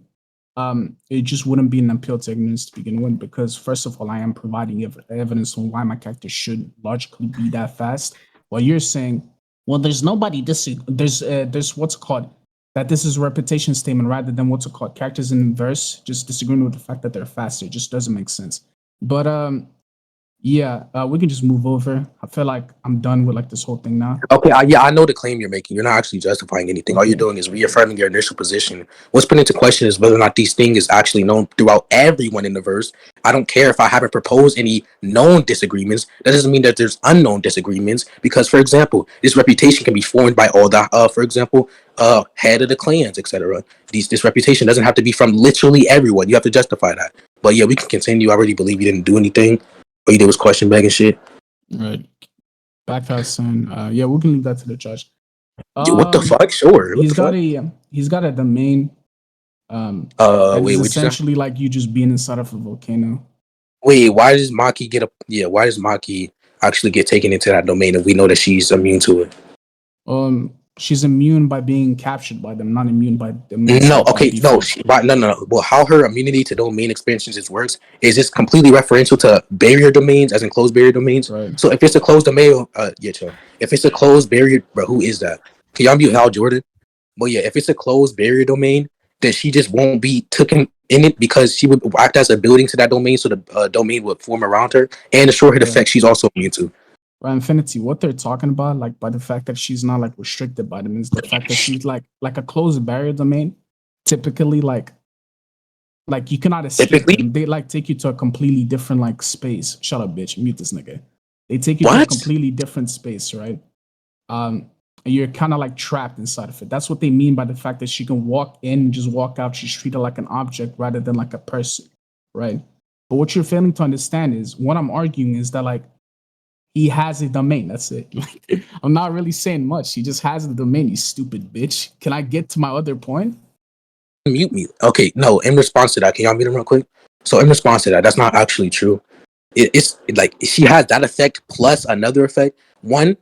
S2: It just wouldn't be an appeal to ignorance to begin with, because first of all, I am providing evidence on why my character should logically be that fast. While you're saying, well, there's nobody there's what's it called, that this is a reputation statement rather than what's it called, characters in verse just disagreeing with the fact that they're faster. It just doesn't make sense. But yeah, we can just move over. I feel like I'm done with like this whole thing now.
S1: Okay, I know the claim you're making. You're not actually justifying anything. All you're doing is reaffirming your initial position. What's put into question is whether or not these things is actually known throughout everyone in the verse. I don't care if I haven't proposed any known disagreements. That doesn't mean that there's unknown disagreements. Because, for example, this reputation can be formed by all the, for example, head of the clans, etc. This reputation doesn't have to be from literally everyone. You have to justify that. But yeah, we can continue. I already believe you didn't do anything. All you did was question bag and shit.
S2: Right. Back to us, and yeah, we can leave that to the judge.
S1: What the fuck? Sure.
S2: He's got a domain. And
S1: wait,
S2: it's essentially like you just being inside of a volcano.
S1: Wait, why does Maki why does Maki actually get taken into that domain if we know that she's immune to it?
S2: She's immune by being captured by them, not immune by them.
S1: No,
S2: By
S1: okay, no,
S2: default.
S1: no. Well, how her immunity to domain expansions is works is just completely referential to barrier domains, as in closed barrier domains.
S2: Right.
S1: So if it's a closed domain, yeah, chill. If it's a closed barrier, bro, who is that? Can y'all mute Hal Jordan? But yeah, if it's a closed barrier domain, then she just won't be taken in it because she would act as a building to that domain, so the domain would form around her and the short hit effect she's also immune to.
S2: Right, Infinity, what they're talking about, like by the fact that she's not like restricted by them, is the fact that she's like a closed barrier domain. Typically, like you cannot escape them. They like take you to a completely different like space. Shut up, bitch. Mute this nigga. They take you to a completely different space, right? And you're kind of like trapped inside of it. That's what they mean by the fact that she can walk in and just walk out. She's treated like an object rather than like a person, right? But what you're failing to understand is what I'm arguing is that like he has a domain. That's it. Like, I'm not really saying much. He just has the domain, you stupid bitch. Can I get to my other point?
S1: Mute me. Okay, no, in response to that, can y'all mute him real quick? So in response to that, that's not actually true. It's like she has that effect plus another effect. One,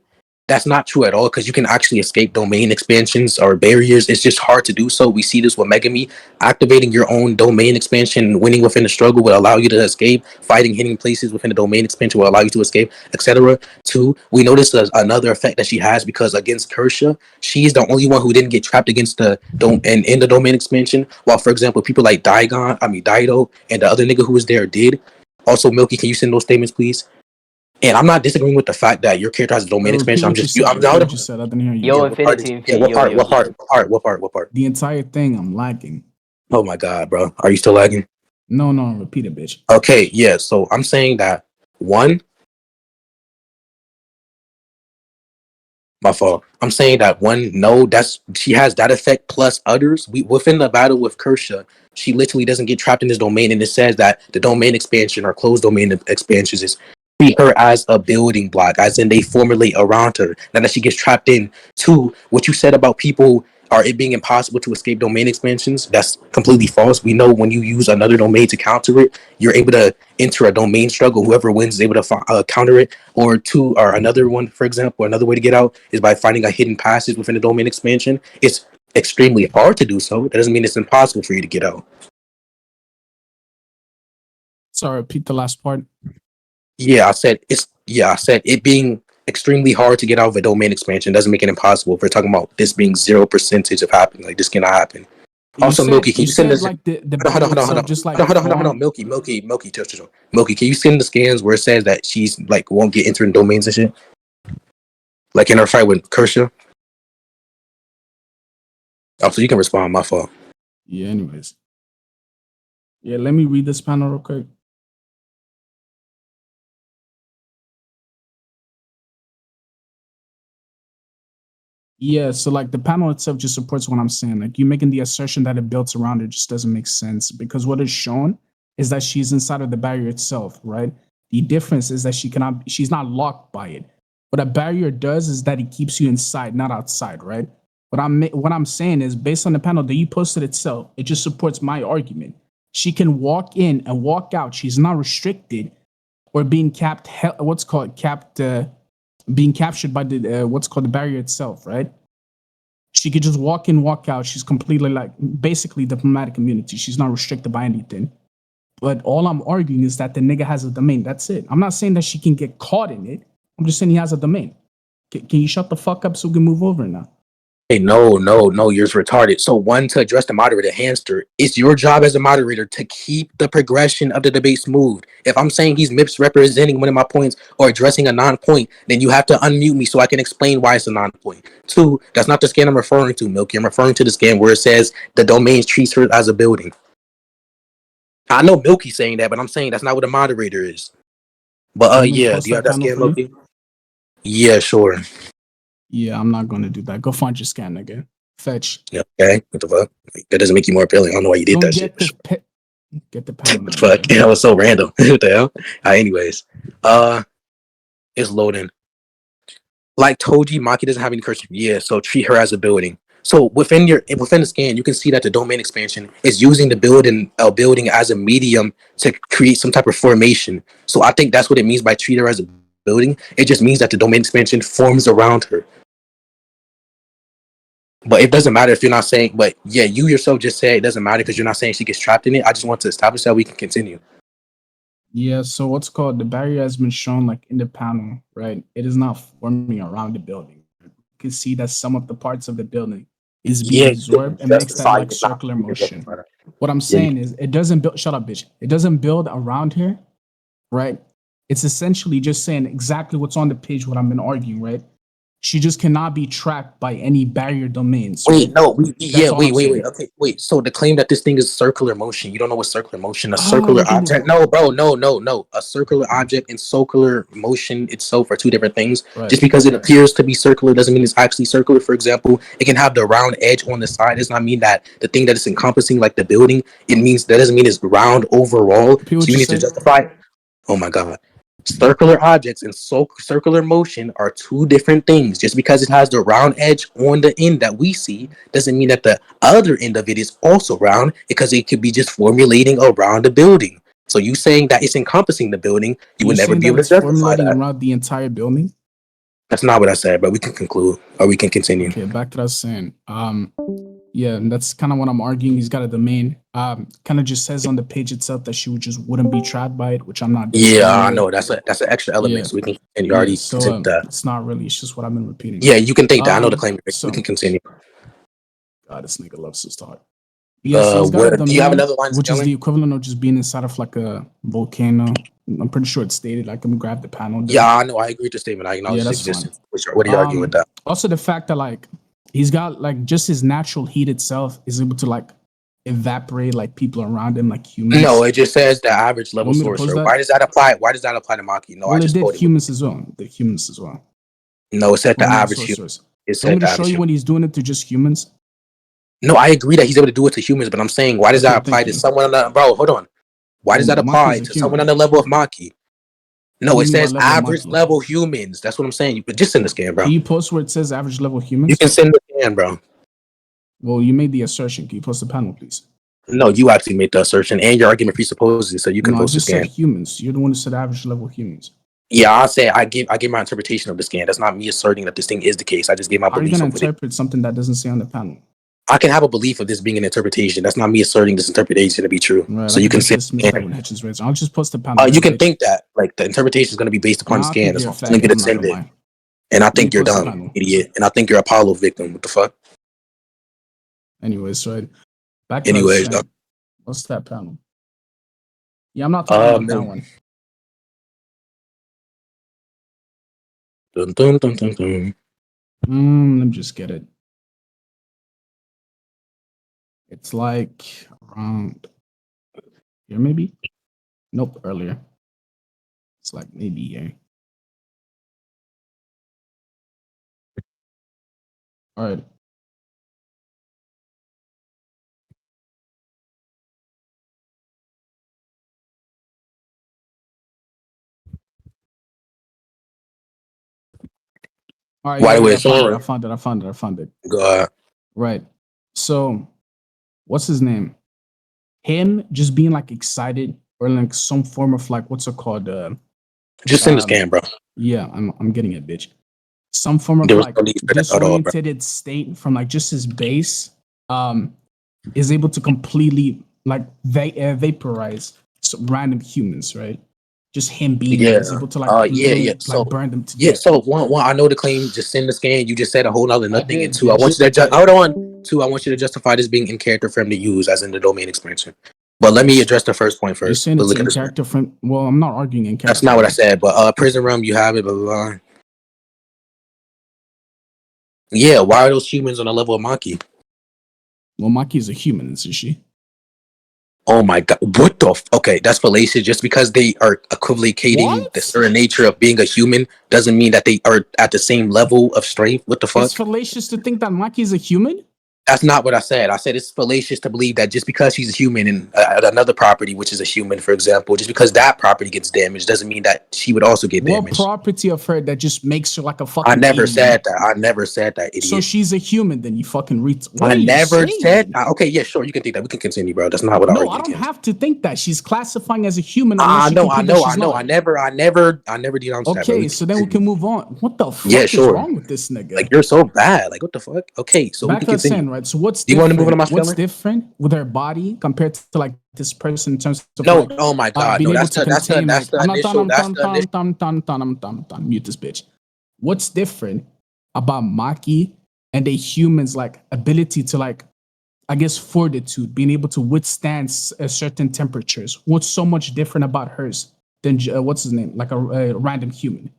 S1: that's not true at all because you can actually escape domain expansions or barriers. It's just hard to do so. We see this with Megami. Activating your own domain expansion, winning within the struggle will allow you to escape. Fighting hitting places within the domain expansion will allow you to escape, etc. Two, we notice another effect that she has because against Kersha, she's the only one who didn't get trapped against the in the domain expansion. While, for example, people like Dido, and the other nigga who was there did. Also, Milky, can you send those statements, please? And I'm not disagreeing with the fact that your character has a domain expansion. I'm just
S2: what you said. I didn't hear you.
S3: Yo,
S1: what part?
S3: Infinity.
S1: Yeah, what part?
S2: The entire thing. I'm lagging.
S1: Oh my god, bro, are you still lagging?
S2: No, repeat it, bitch.
S1: Okay, yeah. So I'm saying that one. My fault. I'm saying that one. No, she has that effect plus others. We within the battle with Kersha, she literally doesn't get trapped in this domain, and it says that the domain expansion or closed domain expansions is treat her as a building block, as in they formulate around her. Now that she gets trapped in. Two, what you said about people or it being impossible to escape domain expansions, that's completely false. We know when you use another domain to counter it, you're able to enter a domain struggle. Whoever wins is able to counter it. Or two, or another one, for example, another way to get out is by finding a hidden passage within the domain expansion. It's extremely hard to do so. That doesn't mean it's impossible for you to get out.
S2: Sorry, repeat the last part.
S1: I said it being extremely hard to get out of a domain expansion doesn't make it impossible. If we're talking about this being 0% of happening, like this cannot happen. Also, Milky, can you send this?
S2: Like the
S1: hold on, Milky, chill. Milky, can you send the scans where it says that she's like won't get entering domains and shit? Like in her fight with Kersha? Oh, so you can respond, my fault.
S2: Yeah, anyways. Yeah, let me read this panel real quick. Yeah, so like the panel itself just supports what I'm saying. Like you making the assertion that it builds around it just doesn't make sense because what is shown is that she's inside of the barrier itself, right? The difference is that she's not locked by it. What a barrier does is that it keeps you inside, not outside, right? What I'm saying is based on the panel that you posted itself, it just supports my argument. She can walk in and walk out. She's not restricted or being being captured by the what's called the barrier itself, right? She could just walk in, walk out. She's completely like basically diplomatic immunity. She's not restricted by anything. But all I'm arguing is that the nigga has a domain. That's it. I'm not saying that she can get caught in it. I'm just saying he has a domain. Can you shut the fuck up so we can move over now?
S1: Hey, no, you're retarded. So one, to address the moderator, Hamster, it's your job as a moderator to keep the progression of the debate smooth. If I'm saying he's misrepresenting one of my points or addressing a non-point, then you have to unmute me so I can explain why it's a non-point. Two, that's not the scan I'm referring to, Milky. I'm referring to the scan where it says the domain treats her as a building. I know Milky's saying that, but I'm saying that's not what a moderator is. But yeah, do you have that scan, Milky? Yeah, sure.
S2: Yeah, I'm not going to do that. Go find your scan again. Fetch.
S1: Yeah, okay. What the fuck? That doesn't make you more appealing. I don't know why you did that shit.
S2: Get the pen.
S1: What the fuck? That was so random. What the hell? Anyways, it's loading. Like Toji, Maki doesn't have any cursor. Yeah, so treat her as a building. So within the scan, you can see that the domain expansion is using the building as a medium to create some type of formation. So I think that's what it means by treat her as a building. It just means that the domain expansion forms around her. But it doesn't matter if you're not saying. But yeah, you yourself just said it doesn't matter because you're not saying she gets trapped in it. I just want to establish that we can continue.
S2: Yeah, so what's called the barrier has been shown like in the panel, right? It is not forming around the building. You can see that some of the parts of the building is being absorbed and makes that like circular motion. What I'm saying is it doesn't build, shut up, bitch. It doesn't build around here, right? It's essentially just saying exactly what's on the page, what I've been arguing, right? She just cannot be tracked by any barrier domains.
S1: Wait, no, wait.
S2: saying.
S1: Okay, wait. So the claim that this thing is circular motion, you don't know what circular motion, a
S2: Oh,
S1: circular
S2: you're
S1: object. No, bro, no. A circular object and circular motion itself are two different things.
S2: Right.
S1: Just because it appears to be circular doesn't mean it's actually circular. For example, it can have the round edge on the side. Does not mean that the thing that it's encompassing, like the building, it means that doesn't mean it's round overall. So you need to justify. Oh my god. Circular objects and circular motion are two different things. Just because it has the round edge on the end that we see doesn't mean that the other end of it is also round, because it could be just formulating around the building. So you saying that it's encompassing the building, you would never be able to justify
S2: formulating
S1: that.
S2: around the entire building.
S1: That's not what I said, but we can conclude or we can continue.
S2: Okay, back to that saying. Yeah, and that's kind of what I'm arguing. He's got a domain. Kind of just says on the page itself that she wouldn't be trapped by it, which I'm not.
S1: Yeah, I know that's an extra element. So we can continue. Already considered that.
S2: It's not really. It's just what I've been repeating.
S1: Yeah, you can think that. I know the claim. We can continue.
S2: God, this nigga loves to talk. Yeah, so
S1: do you have another line?
S2: Which is the equivalent of just being inside of like a volcano. I'm pretty sure it's stated. I can grab the panel.
S1: Yeah, I know. I agree with the statement. I acknowledge its existence. What are you arguing with that?
S2: Also, the fact that like he's got like just his natural heat itself is able to like evaporate like people around him, like humans.
S1: No, it just says the average level sorcerer. Why does that apply? Why does that apply to Maki? No,
S2: well, I just did humans as well. The humans as well.
S1: No, it said the average humans.
S2: I'm going to show you when he's doing it to just humans.
S1: No, I agree that he's able to do it to humans, but I'm saying, why does that apply to someone on the bro? Hold on. Why does that apply to someone on the level of Maki? No, it says average level humans. That's what I'm saying. But just send the scan, bro.
S2: Can you post where it says average level humans?
S1: You can send the scan, bro.
S2: Well, you made the assertion. Can you post the panel, please?
S1: No, you actually made the assertion, and your argument presupposes it, so you can post the scan.
S2: I just said humans. You're the one who said average level humans.
S1: Yeah, I gave my interpretation of the scan. That's not me asserting that this thing is the case. I just gave my belief.
S2: How are you going to interpret something that doesn't say on the panel?
S1: I can have a belief of this being an interpretation. That's not me asserting this interpretation to be true. Right, so you can say,
S2: I'll just post the panel.
S1: You can think that like the interpretation is going to be based upon the scan. That's why I'm going to send it. And I think you're dumb, idiot. And I think you're a Apollo victim. What the fuck?
S2: Anyways, right. Back to what's that panel? Yeah, I'm not talking about that one.
S1: Dun, dun, dun, dun, dun.
S2: Let me just get it. It's like around here, maybe? Nope, earlier. It's like maybe here. All right. All right. I found it.
S1: Go ahead.
S2: Right. So, what's his name? Him just being like excited or like some form of like what's it called?
S1: Just send the scan, bro.
S2: Yeah, I'm getting it, bitch. Some form of like disoriented state from like just his base, is able to completely like vaporize random humans, right? Just him being able to like burn them to death.
S1: So one, I know the claim. Just send the scan. You just said a whole nother nothing. And two, I want you to hold on. Two, I want you to justify this being in character for him to use as in the domain expansion. But let me address the first point first.
S2: You're saying it's in character from. Well, I'm not arguing in character.
S1: That's not what I said. But prison realm, you have it. Blah, blah, blah. Yeah, why are those humans on the level of Maki?
S2: Well, Maki is a human, isn't she?
S1: Oh my god, what the okay, that's fallacious. Just because they are equivocating the certain nature of being a human doesn't mean that they are at the same level of strength. What the fuck?
S2: It's fallacious to think that Maki is a human?
S1: That's not what I said. I said it's fallacious to believe that just because she's a human in another property, which is a human, for example, just because that property gets damaged doesn't mean that she would also get
S2: What
S1: damaged.
S2: property of her that just makes her like a fucking
S1: I never
S2: alien?
S1: said that. I never said that, idiot.
S2: So she's a human, then you fucking read.
S1: I never said. Okay, yeah, sure, you can think that. We can continue, bro. That's not what I
S2: No,
S1: argued
S2: I don't
S1: against.
S2: have to think that she's classifying as a human unless she
S1: I
S2: can prove that she's
S1: know.
S2: not.
S1: I never denounced that, bro.
S2: Okay, so then we can move on. What the fuck
S1: Yeah,
S2: is
S1: sure.
S2: wrong with this nigga?
S1: Like, you're so bad. Like, what the fuck? Okay, so we
S2: Back
S1: can
S2: to us
S1: continue.
S2: saying, right? So what's
S1: Do you want to move on to my
S2: different? What's
S1: scaling?
S2: different with her body compared to like this person in terms of
S1: No,
S2: like
S1: oh my god,
S2: being
S1: no,
S2: able
S1: that's
S2: to
S1: the
S2: contain like I'm not
S1: initial.
S2: done. Mute this bitch. What's different about Maki and the humans like ability to like, I guess, fortitude, being able to withstand certain temperatures? What's so much different about hers than what's his name, like a random human?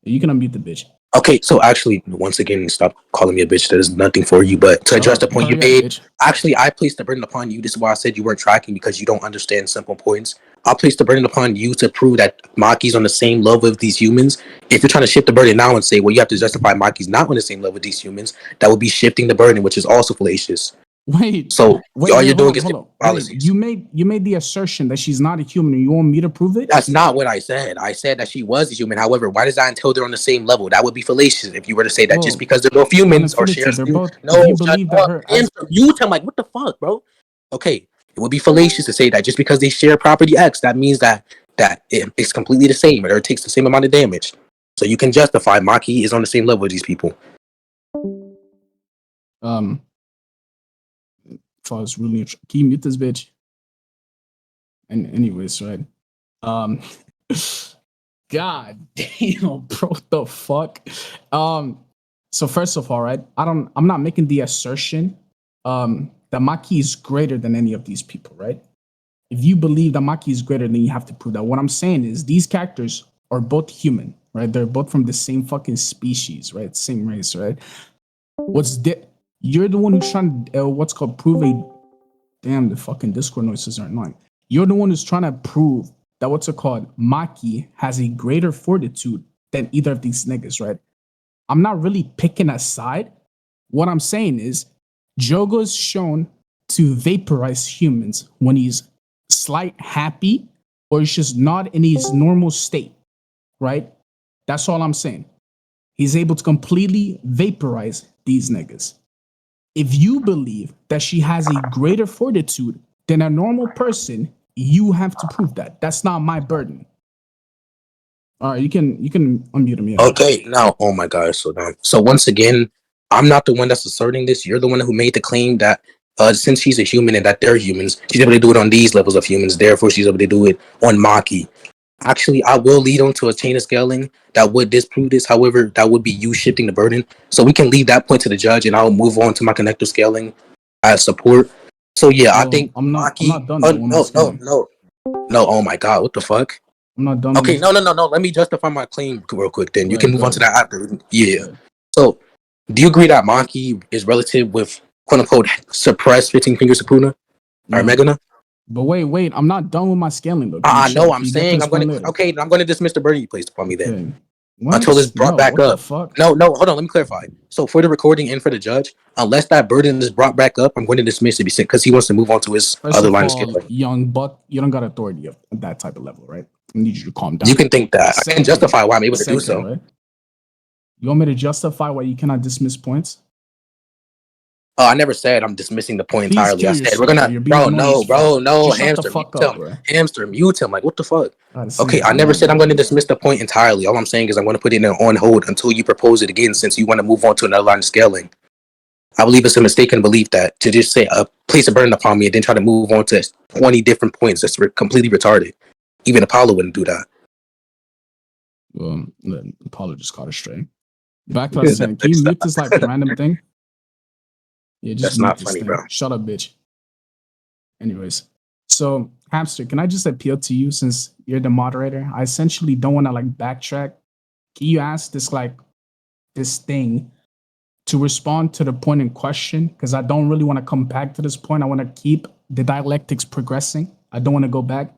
S2: You can unmute the bitch.
S1: Okay, so actually, once again, stop calling me a bitch. That is nothing for you. But to address the point you made,
S2: bitch.
S1: actually, I placed the burden upon you. This is why I said you weren't tracking because you don't understand simple points. I placed the burden upon you to prove that Maki's on the same level with these humans. If you're trying to shift the burden now and say, well, you have to justify Maki's not on the same level with these humans, that would be shifting the burden, which is also fallacious.
S2: Wait,
S1: So all you're doing is
S2: hold on.
S1: policies.
S2: You made the assertion that she's not a human. You want me to prove it?
S1: That's not what I said. I said that she was a human. However, why does that entail they're on the same level? That would be fallacious if you were to say that just because they're both humans or share.
S2: They're both.
S1: No,
S2: You believe that her
S1: you tell like what the fuck, bro? Okay, it would be fallacious to say that just because they share property X, that means that it's completely the same or it takes the same amount of damage. So you can justify Maki is on the same level with these people.
S2: If I was really, can you mute this bitch? And anyways, right? God damn, bro, what the fuck? So first of all, right, I'm not making the assertion that Maki is greater than any of these people, right? If you believe that Maki is greater, then you have to prove that. What I'm saying is these characters are both human, right? They're both from the same fucking species, right? Same race, right? You're the one who's trying to what's called prove a damn, the fucking Discord noises are annoying. You're the one who's trying to prove that what's it called? Maki has a greater fortitude than either of these niggas, right? I'm not really picking a side. What I'm saying is Jogo's shown to vaporize humans when he's slight happy or he's just not in his normal state, right? That's all I'm saying. He's able to completely vaporize these niggas. If you believe that she has a greater fortitude than a normal person, you have to prove that. That's not my burden. All right, you can unmute him. Yeah.
S1: Okay, now, oh my god, so once again, I'm not the one that's asserting this. You're the one who made the claim that since she's a human and that they're humans, she's able to do it on these levels of humans. Therefore, she's able to do it on Maki. Actually, I will lead on to a chain of scaling that would disprove this. However, that would be you shifting the burden. So we can leave that point to the judge, and I'll move on to my connector scaling as support. So yeah, I think
S2: I'm not done.
S1: No. Oh my god, what the fuck?
S2: I'm not done.
S1: Okay, no. Let me justify my claim real quick. Then you can move on to that after. Yeah.
S2: Right.
S1: So, do you agree that Maki is relative with quote unquote suppressed 15 finger Sukuna or Megana?
S2: But wait, I'm not done with my scaling though.
S1: I know. I'm saying I'm going to. Okay, I'm going to dismiss the burden you placed upon me then.
S2: Okay. What?
S1: Until it's brought back up. No, hold on. Let me clarify. So for the recording and for the judge, unless that burden is brought back up, I'm going to dismiss it because he wants to move on to his other line of scaling.
S2: Young buck, you don't got authority of that type of level, right? I need you to calm down.
S1: You can think that. I can justify why I'm able to do so.
S2: Right? You want me to justify why you cannot dismiss points?
S1: I never said I'm dismissing the point entirely. I said we're gonna, hamster, mute him. Like what the fuck? Okay, I never said I'm going to dismiss the point entirely. All I'm saying is I'm going to put it on hold until you propose it again, since you want to move on to another line of scaling. I believe it's a mistaken belief that to just say place a burden upon me and then try to move on to 20 different points. That's completely retarded. Even Apollo wouldn't do that.
S2: Apollo just caught it straight. Back to us saying, can you mute this like random thing? Yeah, just
S1: that's not funny, bro.
S2: Shut up, bitch. Anyways, so Hamster, can I just appeal to you since you're the moderator? I essentially don't want to like backtrack. Can you ask this thing to respond to the point in question? Because I don't really want to come back to this point. I want to keep the dialectics progressing. I don't want to go back.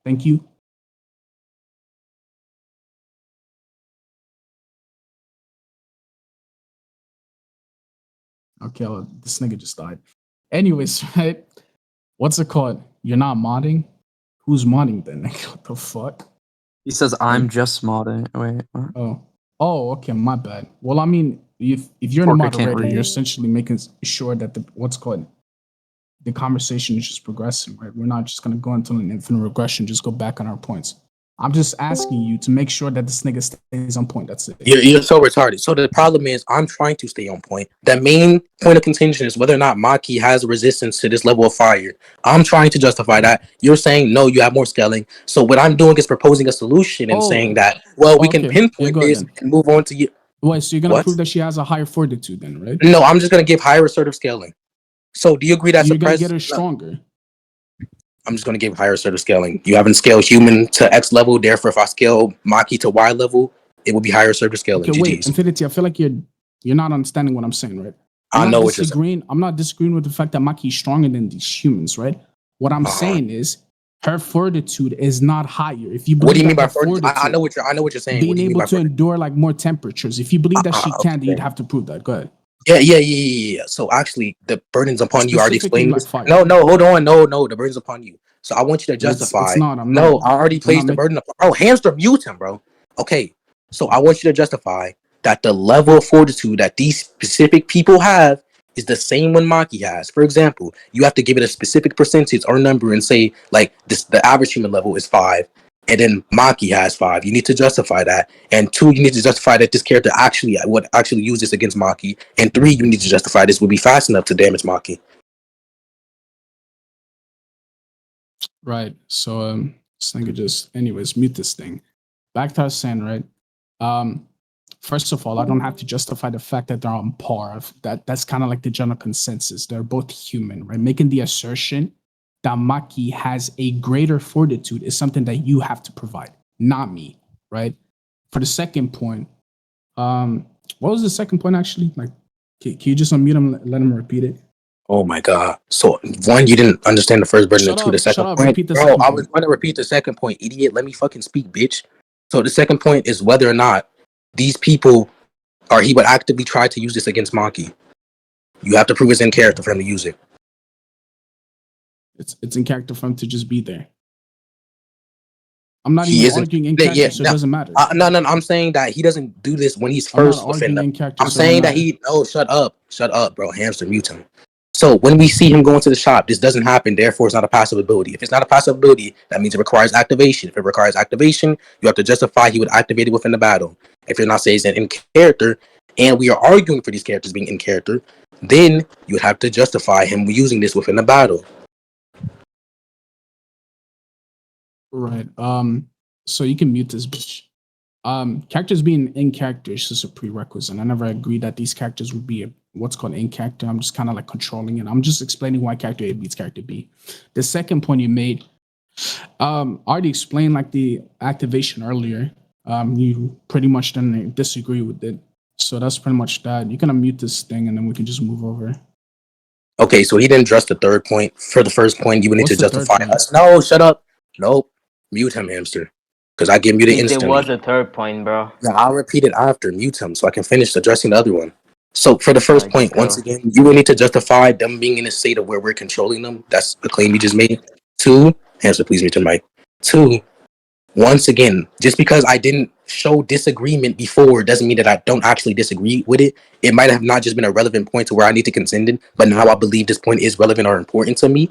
S2: Thank you. Okay, well, this nigga just died. Anyways, right? What's it called? You're not modding? Who's modding then? What the fuck?
S6: He says I'm just modding. Wait, what?
S2: Oh, okay, my bad. Well, I mean, if you're in a
S6: Forca can't
S2: moderator, you're
S6: read.
S2: essentially making sure that the conversation is just progressing, right? We're not just gonna go into an infinite regression, just go back on our points. I'm just asking you to make sure that this nigga stays on point. That's it.
S1: You're so retarded. So the problem is, I'm trying to stay on point. The main point of contention is whether or not Maki has resistance to this level of fire. I'm trying to justify that. You're saying no, you have more scaling. So what I'm doing is proposing a solution and saying that, well, we can
S2: okay. Yeah,
S1: pinpoint
S2: go ahead
S1: this
S2: then.
S1: and move on to you.
S2: Wait, so you're gonna
S1: What?
S2: prove that she has a higher fortitude then, right?
S1: No, I'm just gonna give higher assertive scaling. So do you agree that
S2: You're gonna get
S1: suppress?
S2: her stronger.
S1: I'm just gonna give higher assertive scaling. You haven't scaled human to X level, therefore if I scale Maki to Y level, it will be higher assertive scaling.
S2: Okay, wait,
S1: GG's.
S2: Infinity, I feel like you're not understanding what I'm saying, right?
S1: I know what you're saying.
S2: I'm not disagreeing with the fact that Maki is stronger than these humans, right? What I'm saying is her fortitude is not higher. If you believe
S1: What do you mean by
S2: that
S1: fortitude? I know what you're saying.
S2: being
S1: What do you mean
S2: able
S1: by
S2: to
S1: fortitude?
S2: endure like more temperatures. If you believe that she can, then you'd
S1: Okay.
S2: have to prove that. Go ahead.
S1: Yeah. So actually, the burden's upon you. I already
S2: Specifically,
S1: explained
S2: like
S1: this.
S2: fire.
S1: No, hold on. No, the burden's upon you. So I want you to justify.
S2: It's not. I'm
S1: No,
S2: not.
S1: I already placed the burden upon. Bro, hamster mute him, bro. Okay. So I want you to justify that the level of fortitude that these specific people have is the same one Maki has. For example, you have to give it a specific percentage or number and say, like, this the average human level is 5. And then Maki has 5. You need to justify that. And 2, you need to justify that this character actually would actually use this against Maki. And 3, you need to justify this would be fast enough to damage Maki.
S2: Right. So this nigga just anyways, mute this thing. Back to us saying, right? First of all, I don't have to justify the fact that they're on par. That's kind of like the general consensus. They're both human, right? Making the assertion that Maki has a greater fortitude is something that you have to provide, not me, right? For the second point, what was the second point actually? Like, can you just unmute him, let him repeat it?
S1: Oh my god. So 1, you didn't understand the first burden, and 2, the second point.
S2: Repeat the
S1: Bro,
S2: second
S1: I
S2: point.
S1: was going to repeat the second point, idiot. Let me fucking speak, bitch. So the second point is whether or not these people or he would actively try to use this against Maki. You have to prove it's in character for him to use it.
S2: It's in character for him to just be there. I'm not even arguing in character, so it doesn't matter.
S1: No. I'm saying that he doesn't do this when he's first within them. I'm saying that he. Oh, shut up, bro. Hamster, mute him. So when we see him going to the shop, this doesn't happen. Therefore, it's not a passive ability. If it's not a passive ability, that means it requires activation. If it requires activation, you have to justify he would activate it within the battle. If you're not saying it's in character, and we are arguing for these characters being in character, then you would have to justify him using this within the battle.
S2: Right. So you can mute this bitch. Characters being in character is just a prerequisite. I never agreed that these characters would be what's called in character. I'm just kind of like controlling it. I'm just explaining why character A beats character B. The second point you made, I already explained like the activation earlier. You pretty much didn't disagree with it. So that's pretty much that. You can unmute this thing and then we can just move over.
S1: Okay, so he didn't address the third point. For the first point, you would need to justify us. No, shut up. Nope. Mute him, hamster. Because I get muted instantly.
S3: There was a third point, bro.
S1: Yeah, I'll repeat it after. Mute him so I can finish addressing the other one. So for the first point, once again, you will need to justify them being in a state of where we're controlling them. That's a claim you just made. 2, hamster, please mute your mic. 2, once again, just because I didn't show disagreement before doesn't mean that I don't actually disagree with it. It might have not just been a relevant point to where I need to contend in, but now I believe this point is relevant or important to me.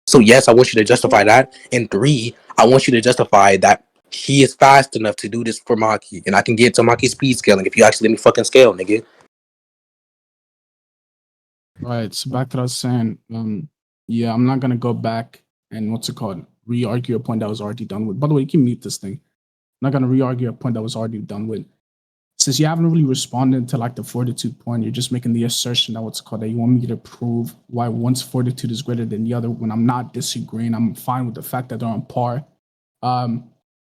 S1: So yes, I want you to justify that. And 3, I want you to justify that he is fast enough to do this for Maki, and I can get to Maki speed scaling if you actually let me fucking scale, nigga.
S2: Right. So back to what I was saying. Yeah, I'm not gonna go back and re-argue a point that was already done with. By the way, you can mute this thing. I'm not gonna re-argue a point that was already done with. Since you haven't really responded to like the fortitude point, you're just making the assertion that you want me to prove why one's fortitude is greater than the other. When I'm not disagreeing, I'm fine with the fact that they're on par.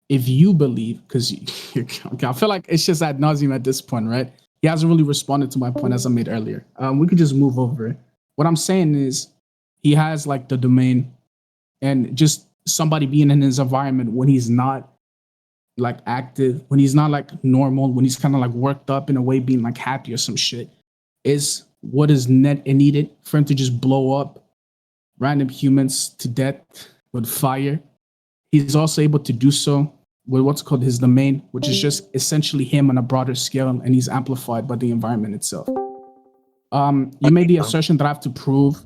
S2: If you believe, because okay, I feel like it's just ad nauseum at this point, right? He hasn't really responded to my point as I made earlier. We could just move over. What I'm saying is he has like the domain and just somebody being in his environment when he's not like active, when he's not like normal, when he's kind of like worked up in a way, being like happy or some shit, is what is needed for him to just blow up random humans to death with fire. He's also able to do so with what's called his domain, which is just essentially him on a broader scale, and he's amplified by the environment itself. You made the assertion that I have to prove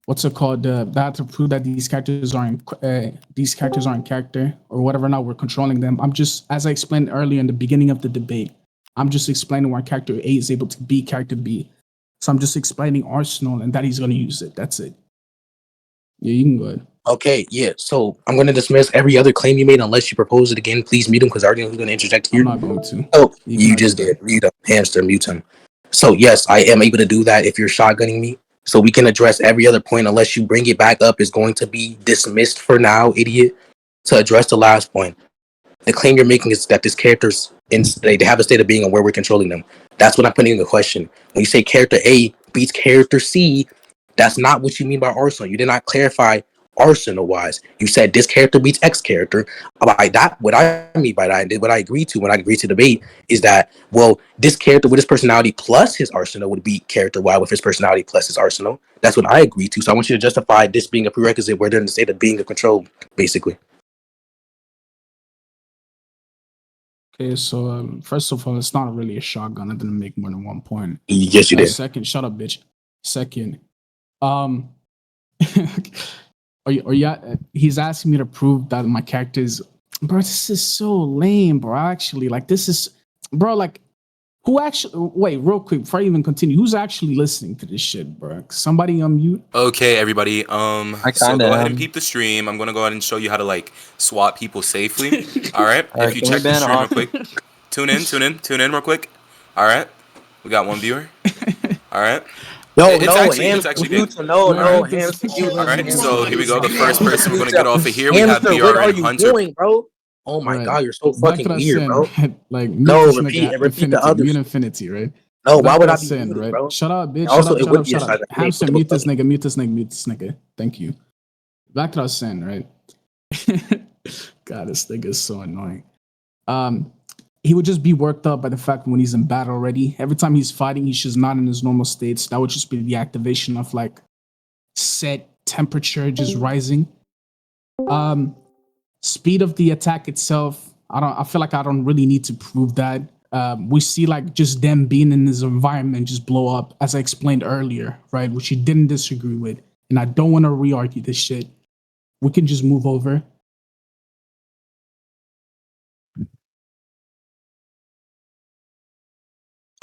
S2: what's it called? That I have to prove that these characters are in character or whatever. Now we're controlling them. I'm just, as I explained earlier in the beginning of the debate, I'm just explaining why character A is able to be character B. So I'm just explaining Arsenal and that he's going to use it. That's it. Yeah, you can go ahead.
S1: Okay, yeah. So I'm going to dismiss every other claim you made unless you propose it again. Please mute him because Arden is going to interject here.
S2: I'm not going to.
S1: Oh, you just did. Mute him. Hamster, mute him. So yes, I am able to do that if you're shotgunning me. So we can address every other point unless you bring it back up is going to be dismissed for now, idiot. To address the last point. The claim you're making is that this character's they have a state of being and where we're controlling them. That's what I'm putting in the question. When you say character A beats character C, that's not what you mean by Arsenal. You did not clarify Arsenal wise. You said this character beats X character. By that, what I mean by that, and what I agree to when I agree to debate is that, well, this character with his personality plus his Arsenal would beat character Y with his personality plus his Arsenal. That's what I agree to. So I want you to justify this being a prerequisite where they're in the state of being a control, basically.
S2: Okay, so first of all, it's not really a shotgun. I didn't make more than 1 point.
S1: Yes, you did.
S2: Second, shut up, bitch. Second, he's asking me to prove that my character is, bro, this is so lame, bro. Actually, like, this is, bro, like, who actually, wait, real quick, before I even continue, who's actually listening to this shit, bro? Somebody unmute?
S7: Okay, everybody, so
S6: kinda
S7: go ahead
S6: am.
S7: and peep the stream. I'm gonna go ahead and show you how to, like, swat people safely. All right?
S6: All right,
S7: If you
S6: can
S7: check
S6: we
S7: the
S6: ban
S7: stream real
S6: off?
S7: quick. Tune in real quick. All right? We got one viewer. All right? It's actually big.
S1: No,
S2: hamster.
S7: All right, so here we go. The first person we're gonna get off of here, we have
S1: Hamster, what are
S7: BRN
S1: you
S7: Hunter.
S1: doing, bro? Oh my
S2: Right.
S1: god, you're so
S2: Back
S1: fucking
S2: to that
S1: weird,
S2: sin,
S1: bro.
S2: right? Like,
S1: No,
S2: mute this
S1: repeat
S2: nigga,
S1: the
S2: infinity,
S1: others.
S2: mute infinity, right?
S1: No,
S2: Back
S1: why
S2: to
S1: would I
S2: that
S1: be
S2: sin,
S1: muted,
S2: right?
S1: bro?
S2: Shut up, bitch.
S1: Also, it
S2: Shut
S1: would
S2: up,
S1: be a
S2: shut up.
S1: shotgun.
S2: Hamster,
S1: What the
S2: mute this
S1: fuck?
S2: nigga, mute this nigga. Thank you. Back to that sin, right? God, this nigga is so annoying. He would just be worked up by the fact that when he's in battle already, every time he's fighting, he's just not in his normal states. That would just be the activation of like set temperature just rising. Speed of the attack itself, I feel like I don't really need to prove that. We see like just them being in this environment just blow up, as I explained earlier, right? Which you didn't disagree with. And I don't want to re-argue this shit. We can just move over.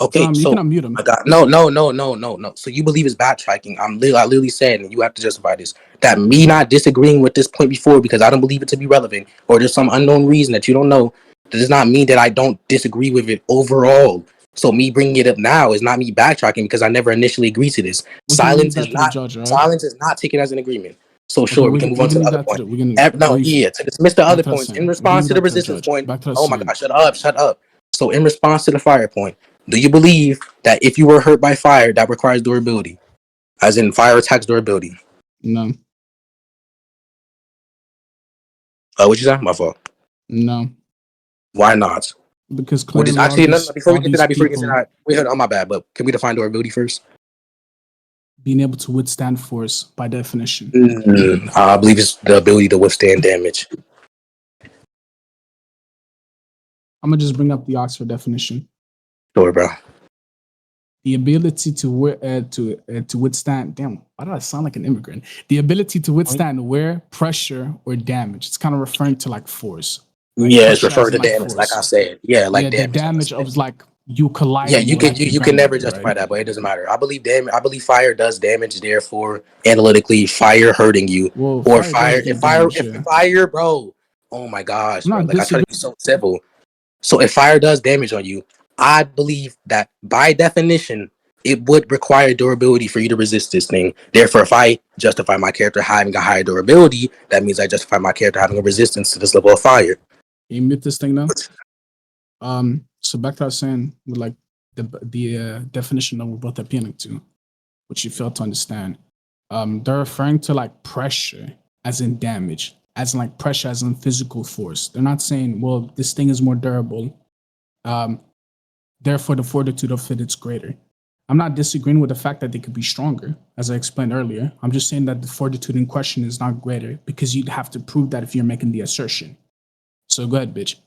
S1: Okay,
S2: you
S1: so
S2: can unmute him.
S1: I got no. So you believe it's backtracking? I literally said, and you have to justify this, that me not disagreeing with this point before because I don't believe it to be relevant, or there's some unknown reason that you don't know, that does not mean that I don't disagree with it overall. So me bringing it up now is not me backtracking because I never initially agreed to this.
S2: We can leave that to the judge, right?
S1: Silence is not taken as an agreement. So
S2: Okay,
S1: sure, we can move on to the other point. To dismiss the other points in response to the resistance point. Oh my god, shut up. So in response to the fire point, do you believe that if you were hurt by fire, that requires durability? As in fire attacks durability?
S2: No.
S1: What you say? My fault.
S2: No.
S1: Why not?
S2: Because
S1: clearly, before we get to that, wait, hold on, my bad, but can we define durability first?
S2: Being able to withstand force by definition.
S1: I believe it's the ability to withstand damage.
S2: I'm gonna just bring up the Oxford definition.
S1: Sure, bro.
S2: The ability to withstand. Damn, why did I sound like an immigrant? The ability to withstand wear, pressure, or damage. It's kind of referring to like force. Like
S1: yeah, it's referring to damage, force. Like I said. Yeah, like
S2: damage. The damage of like you colliding.
S1: Yeah, you can never justify that, but it doesn't matter. I believe fire does damage. Therefore, analytically, fire hurting you or fire. If fire, bro. Oh my gosh, bro. Like I try to be so civil. So if fire does damage on you, I believe that by definition, it would require durability for you to resist this thing. Therefore, if I justify my character having a higher durability, that means I justify my character having a resistance to this level of fire.
S2: You mute this thing now. So back to what I was saying with like the definition that we're both appealing to, which you failed to understand. They're referring to like pressure as in damage, as in like pressure as in physical force. They're not saying, well, this thing is more durable. Therefore, the fortitude of it is greater. I'm not disagreeing with the fact that they could be stronger, as I explained earlier. I'm just saying that the fortitude in question is not greater because you'd have to prove that if you're making the assertion. So go ahead, bitch.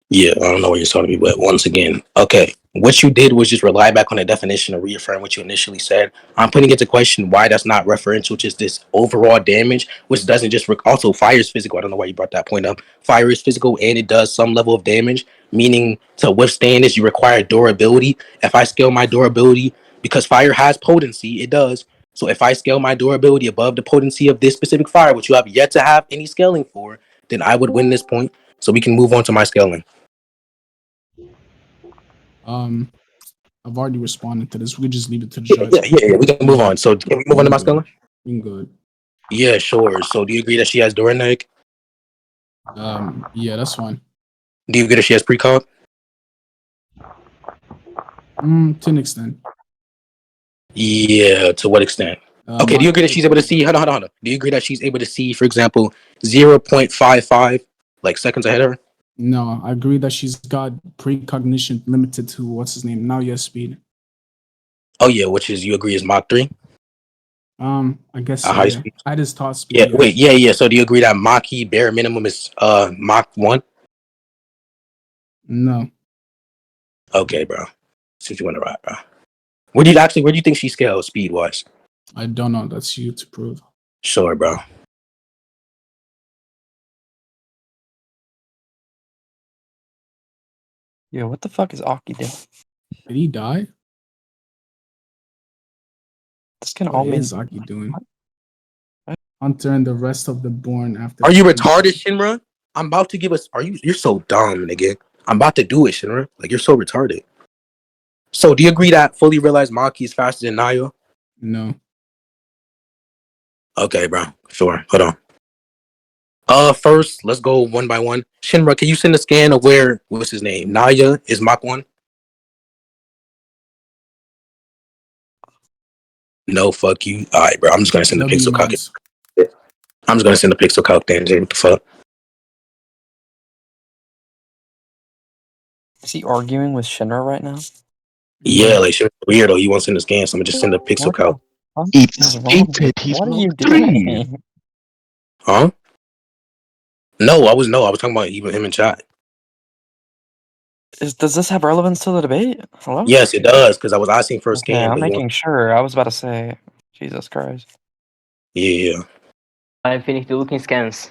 S1: Yeah, I don't know what you're talking to me, but once again, okay, what you did was just rely back on the definition and reaffirm what you initially said. I'm putting into question why that's not referential to this overall damage, which doesn't just also fire is physical. I don't know why you brought that point up. Fire is physical and it does some level of damage, meaning to withstand this, you require durability. If I scale my durability, because fire has potency, it does. So if I scale my durability above the potency of this specific fire, which you have yet to have any scaling for, then I would win this point. So we can move on to my scaling.
S2: I've already responded to this. We could just leave it to the
S1: Yeah,
S2: judge.
S1: yeah. We can move on. So can we move on to my scaling?
S2: I'm good.
S1: Yeah, sure. So do you agree that she has Doraneg?
S2: Yeah, that's fine.
S1: Do you agree that she has precog?
S2: To an extent.
S1: Yeah, to what extent? Okay, do you agree that she's able to see? Hold on. Do you agree that she's able to see, for example, 0.55 like seconds ahead of her?
S2: No, I agree that she's got precognition limited to what's his name? Now yes speed.
S1: Oh yeah, which is you agree is Mach 3?
S2: I guess so,
S1: high
S2: yeah.
S1: speed.
S2: At his top speed.
S1: Yeah,
S2: yes.
S1: wait, yeah. So do you agree that Maki bare minimum is Mach 1?
S2: No.
S1: Okay, bro. Since you want to ride, bro. Where do you think she scales speed wise?
S2: I don't know. That's you to prove.
S1: Sure, bro.
S6: Yeah, what the fuck is Aki doing?
S2: Did he die?
S6: This can
S2: What
S6: all mean.
S2: is Aki doing? Hunter and the rest of the born after.
S1: Are you retarded, Shinra? I'm about to give us. You're so dumb, nigga. I'm about to do it, Shinra. Like you're so retarded. So do you agree that fully realized Maki is faster than Nayo?
S2: No.
S1: Okay, bro. Sure. Hold on. First, let's go one by one. Shinra, can you send a scan of what's his name? Naya is Mach 1? No, fuck you. Alright, bro. I'm just gonna send the pixel calc. I'm just gonna send the pixel calc then. What the fuck?
S6: Is he arguing with Shinra right now?
S1: Yeah, like Shinra's weirdo. He wants in the scan, so I'm gonna just send the pixel calc.
S8: It's stated he's
S6: What are you
S8: Mach 3.
S6: doing?
S1: Huh? No, I was talking about even him in chat.
S6: Does this have relevance to the debate? Hello?
S1: Yes, it does, because I was asking for a
S6: Okay,
S1: scan.
S6: I'm making sure. I was about to say, Jesus Christ.
S1: Yeah.
S3: I finished looking scans.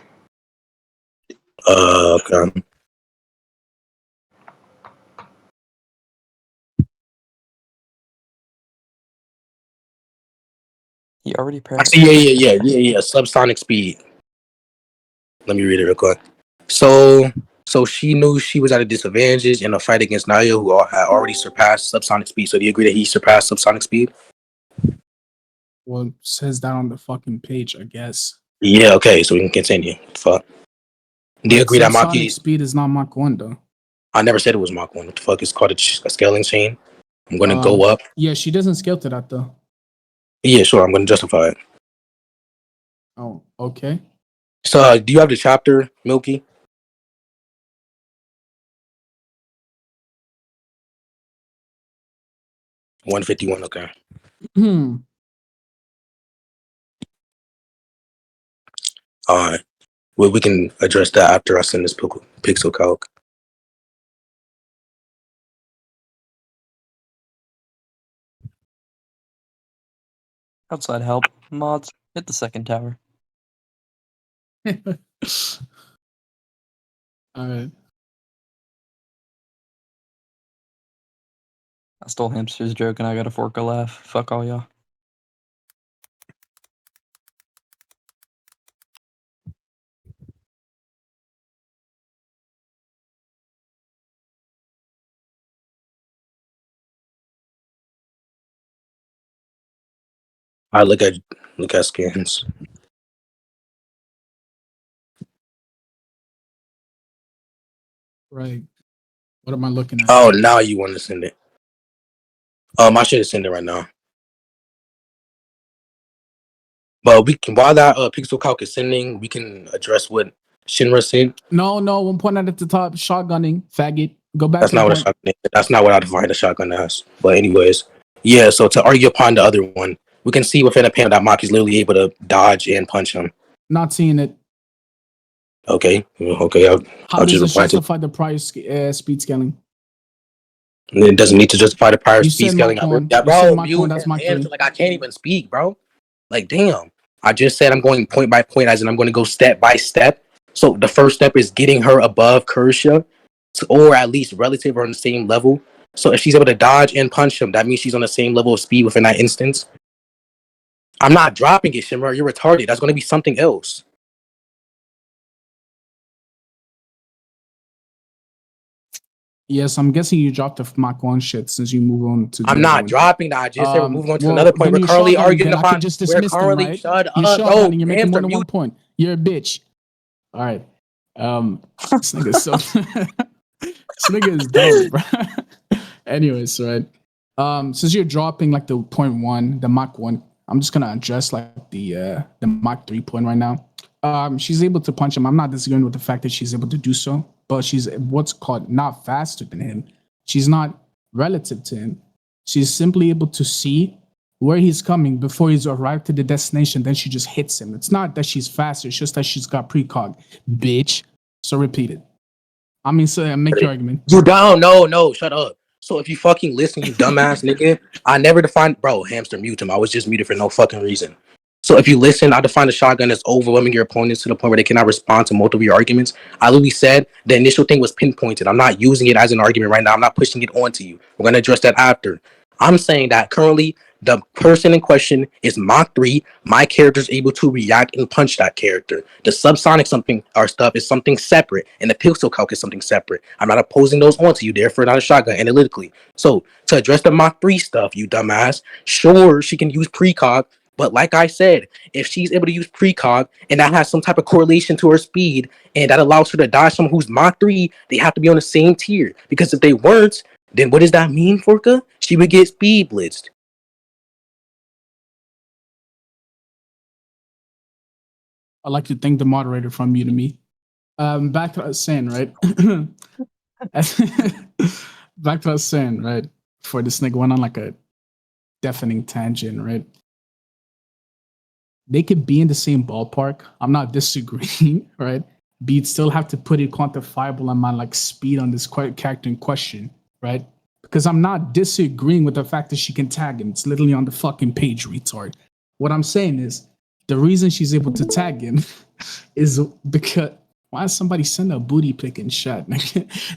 S1: Okay.
S6: He already
S1: Actually, yeah. Subsonic speed. Let me read it real quick. So she knew she was at a disadvantage in a fight against Naya, who had already surpassed subsonic speed. So do you agree that he surpassed subsonic speed?
S2: Well, it says that on the fucking page, I guess.
S1: Yeah, okay, so we can continue. Fuck. Do you agree that Maki
S2: speed is not Mach 1 though?
S1: I never said it was Mach 1. What the fuck is called a scaling chain? I'm gonna go up.
S2: Yeah, she doesn't scale to that though.
S1: Yeah, sure, I'm gonna justify it.
S2: Oh, okay.
S1: So do you have the chapter, Milky? $151, okay. Alright. Well, we can address that after I send this pixel calc.
S6: Outside help. Mods, hit the second tower.
S2: Alright.
S6: I stole Hamster's joke and I got a Forca laugh. Fuck all y'all.
S1: I look at scans.
S2: Right. What am I looking at?
S1: Oh, now you want to send it. I should send it right now. But we can, while that pixel calc is sending, we can address what Shinra said.
S2: No, 1 point at the top, shotgunning, faggot. Go back
S1: That's
S2: to
S1: not
S2: the
S1: what a
S2: point.
S1: shotgun is. That's not what I define a shotgun as. But anyways, Yeah, so to argue upon the other one, we can see within a panel that Maki's literally able to dodge and punch him.
S2: Not seeing it.
S1: Okay.
S2: How
S1: I'll
S2: does
S1: just
S2: it
S1: reply to
S2: justify the prior speed scaling?
S1: it. Doesn't need to justify the prior
S2: You
S1: speed
S2: said
S1: scaling.
S2: Mach 1.
S1: Yeah,
S2: You said
S1: bro,
S2: Mach 1,
S1: mute
S2: that's
S1: him,
S2: Mach 3.
S1: like I can't even speak, bro. Like, damn. I just said I'm going point by point, as in I'm going to go step by step. So the first step is getting her above Kershaw, or at least relative or on the same level. So if she's able to dodge and punch him, that means she's on the same level of speed within that instance. I'm not dropping it, Shimmer. You're retarded. That's going to be something else.
S2: Yes, I'm guessing you dropped the Mach 1 shit since you move on to
S1: I'm
S2: the other
S1: not
S2: one.
S1: dropping that. I just said we're moving on to
S2: Well,
S1: another point.
S2: then
S1: We're
S2: you're
S1: currently
S2: shotgunning,
S1: arguing
S2: then I
S1: upon.
S2: could just
S1: We're
S2: dismiss them,
S1: currently
S2: right?
S1: shut
S2: You're
S1: up, bro.
S2: shotgunning. You're making more
S1: Hamster,
S2: than
S1: mute.
S2: 1 point. You're a bitch. All right. This nigga's so this nigga is dumb, bro. Anyways, right. Since you're dropping like the 0.1, the Mach 1, I'm just gonna address like the Mach 3 point right now. She's able to punch him. I'm not disagreeing with the fact that she's able to do so, but she's what's called not faster than him. She's not relative to him. She's simply able to see where he's coming before he's arrived to the destination. Then she just hits him. It's not that she's faster. It's just that she's got precog, bitch. So repeat it. I mean, so make your argument.
S1: You down? No, shut up. So if you fucking listen, you dumbass nigga, I never defined, bro, hamster, mute him. I was just muted for no fucking reason. So if you listen, I define the shotgun as overwhelming your opponents to the point where they cannot respond to multiple of your arguments. I literally said the initial thing was pinpointed. I'm not using it as an argument right now. I'm not pushing it onto you. We're going to address that after. I'm saying that currently the person in question is Mach 3. My character is able to react and punch that character. The subsonic something or stuff is something separate, and the pixel calc is something separate. I'm not opposing those onto you, therefore not a shotgun analytically. So to address the Mach 3 stuff, you dumbass, sure, she can use precog, but like I said, if she's able to use precog and that has some type of correlation to her speed and that allows her to dodge someone who's Mach 3, they have to be on the same tier. Because if they weren't, then what does that mean, Forca? She would get speed blitzed.
S2: I'd like to thank the moderator from you to me. Back to what I was saying, right? Back to what I was saying, right? Before this nigga went on like a deafening tangent, right? They could be in the same ballpark. I'm not disagreeing, right? But you'd still have to put a quantifiable amount like speed on this character in question, right? Because I'm not disagreeing with the fact that she can tag him. It's literally on the fucking page, retard. What I'm saying is the reason she's able to tag him is because why is somebody send a booty pic in chat?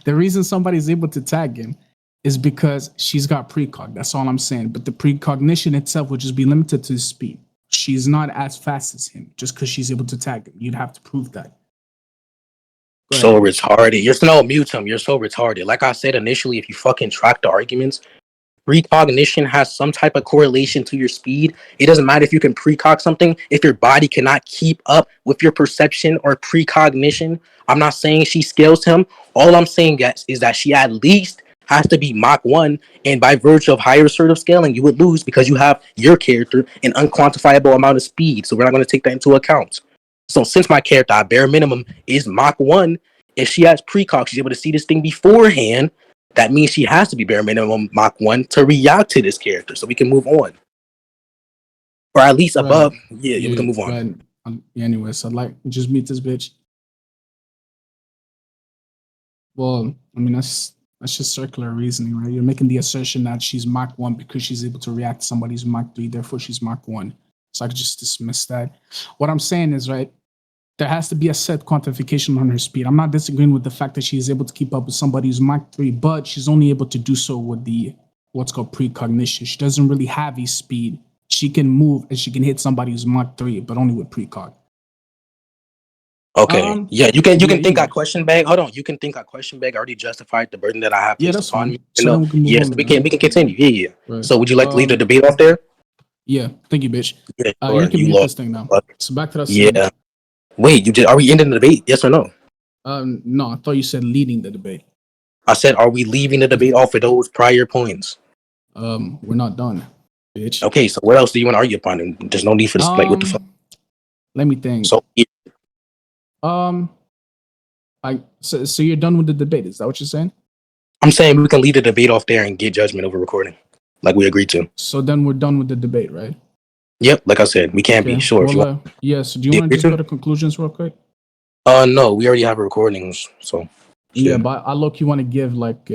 S2: The reason somebody's able to tag him is because she's got precog. That's all I'm saying. But the precognition itself would just be limited to his speed. She's not as fast as him just because she's able to tag him. You'd have to prove that.
S1: So retarded. You're no mute him. You're so retarded. Like I said initially, if you fucking track the arguments, precognition has some type of correlation to your speed. It doesn't matter if you can precog something if your body cannot keep up with your perception or precognition. I'm not saying she scales him. All I'm saying, guys, is that she at least has to be Mach 1, and by virtue of higher assertive scaling, you would lose because you have your character an unquantifiable amount of speed. So we're not going to take that into account. So since my character at bare minimum is Mach 1, if she has precog, she's able to see this thing beforehand. That means she has to be bare minimum Mach 1 to react to this character so we can move on. Or at least above. Yeah, we can move on.
S2: Anyway, so like, just meet this bitch. Well, I mean, that's just circular reasoning, right? You're making the assertion that she's Mach 1 because she's able to react to somebody's Mach 3, therefore she's Mach 1. So I could just dismiss that. What I'm saying is, right, there has to be a set quantification on her speed. I'm not disagreeing with the fact that she's able to keep up with somebody who's Mach 3, but she's only able to do so with the what's called precognition. She doesn't really have a speed. She can move and she can hit somebody who's Mach 3, but only with precog.
S1: Okay. You can think I question bag. Hold on. You can think I question bag already justified the burden that I have placed upon me.
S2: So then we can move on,
S1: we can continue. Yeah.
S2: Right.
S1: So would you like to leave the debate off there?
S2: Yeah. Thank you, bitch.
S1: Yeah,
S2: you can mute this thing now. So back to that.
S1: Yeah. Wait, are we ending the debate? Yes or no?
S2: No, I thought you said leading the debate.
S1: I said, are we leaving the debate off of those prior points?
S2: We're not done, bitch.
S1: Okay, so what else do you want to argue upon? And there's no need for this. Like, what the fuck?
S2: Let me think.
S1: So,
S2: so you're done with the debate? Is that what you're saying?
S1: I'm saying we can leave the debate off there and get judgment over recording. like we agreed to.
S2: So then we're done with the debate, right?
S1: Yep, like I said, we can be sure. If you want.
S2: Yeah. So do you
S1: Do you
S2: want to
S1: agree
S2: just
S1: to?
S2: go to conclusions real quick?
S1: No, we already have recordings, so.
S2: Yeah,
S1: shit.
S2: but I look, you want to give like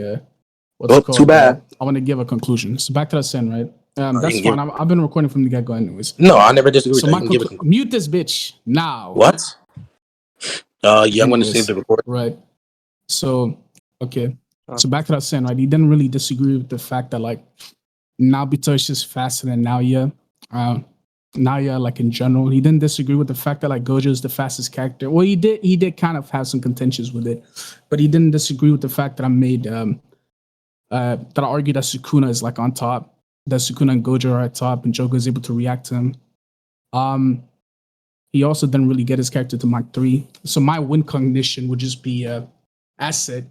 S2: what's
S1: Oh,
S2: it called?
S1: too bad.
S2: I want to give a conclusion. So back to the sin, right?
S1: You
S2: That's
S1: can
S2: fine. I've been recording from the get go, anyways.
S1: No, I never disagree
S2: So
S1: with that.
S2: my
S1: You can give it.
S2: mute this bitch now.
S1: What? Yeah, I'm going to
S2: Anyways,
S1: save the recording.
S2: Right. So okay. So back to that sin, right? He didn't really disagree with the fact that like Nobita is just faster than Naoya. Naoya, like in general, he didn't disagree with the fact that like Gojo is the fastest character. Well, he did kind of have some contentions with it, but he didn't disagree with the fact that I made that I argued that Sukuna is like on top, that Sukuna and Gojo are at top, and Jogo is able to react to him. He also didn't really get his character to Mach 3. So my win cognition would just be asset.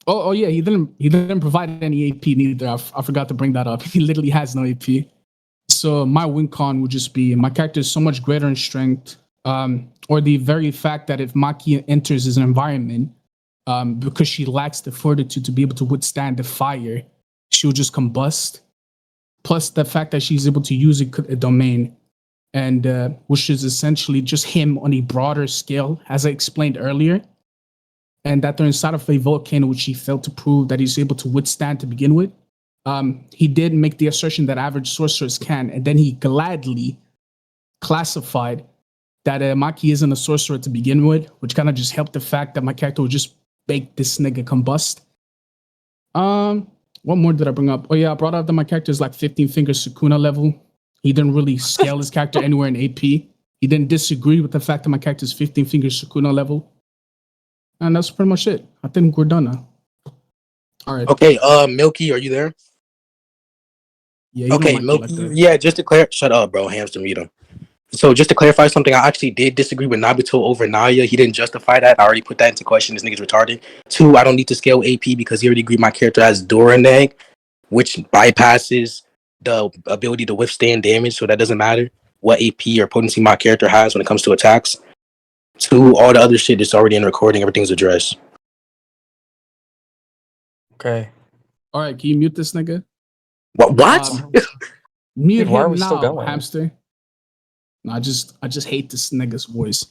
S2: Oh yeah, he didn't provide any AP neither. I forgot to bring that up. He literally has no AP. So my win con would just be my character is so much greater in strength, or the very fact that if Maki enters his environment, because she lacks the fortitude to be able to withstand the fire, she will just combust. Plus the fact that she's able to use a domain, and which is essentially just him on a broader scale, as I explained earlier, and that they're inside of a volcano, which he failed to prove that he's able to withstand to begin with. He did make the assertion that average sorcerers can, and then he gladly classified that Maki isn't a sorcerer to begin with, which kind of just helped the fact that my character would just make this nigga combust. What more did I bring up? Oh yeah, I brought up that my character is like 15 fingers Sukuna level. He didn't really scale his character anywhere in AP. He didn't disagree with the fact that my character is 15 fingers Sukuna level. And that's pretty much it. I think we're done now. All right.
S1: Okay, Milky, are you there?
S2: Yeah,
S1: Okay, Milky. Like yeah, just to clarify. Shut up, bro. Hamster, mute him. So just to clarify something, I actually did disagree with Nobito over Naya. He didn't justify that. I already put that into question. This nigga's retarded. 2, I don't need to scale AP because he already agreed my character has Doraneg, which bypasses the ability to withstand damage. So that doesn't matter what AP or potency my character has when it comes to attacks. 2, all the other shit is already in recording. Everything's addressed.
S6: Okay.
S2: All right, can you mute this nigga?
S1: What?
S2: Mute
S6: Dude, why are
S2: him
S6: we still
S2: now,
S6: going?
S2: hamster. No, I just hate this nigga's voice.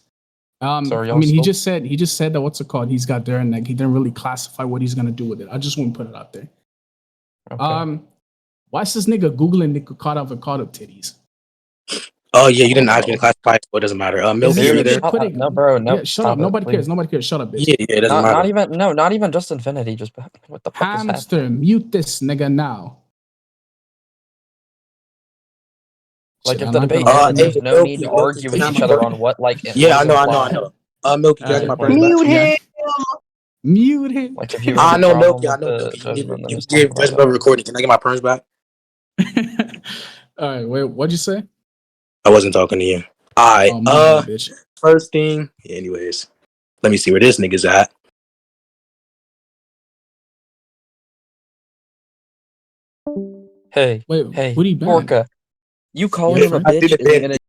S6: Sorry,
S2: I mean, he just said that what's it called? He's got Doraneg. He didn't really classify what he's gonna do with it. I just want to put it out there.
S6: Okay.
S2: Why is this nigga googling Nikocado avocado titties?
S1: Oh yeah, you didn't ask me to classify it, so it doesn't matter. Milky, are you there?
S6: No, bro, no.
S2: Yeah, shut up. Nobody cares. Nobody cares. Shut up, bitch.
S1: Yeah, it doesn't matter.
S6: Not even just infinity. Just what the fuck is happening?
S2: Hamster, mute this nigga now.
S6: Like if the debate ends, there's no need to argue with each other on what like.
S1: Yeah, I know. Milky, can I get my praise back?
S2: Mute him. Mute him.
S6: Like if you
S1: I know Milky. You give Westbrook recording. Can I get my perms back?
S2: All right, wait, what'd you say?
S1: I wasn't talking to you. All right.
S2: Oh, my bad, bitch.
S1: First thing. Anyways, let me see where this nigga's at.
S6: Hey,
S2: wait,
S6: hey,
S2: what are you been?
S6: Forca, you calling him a bitch isn't gonna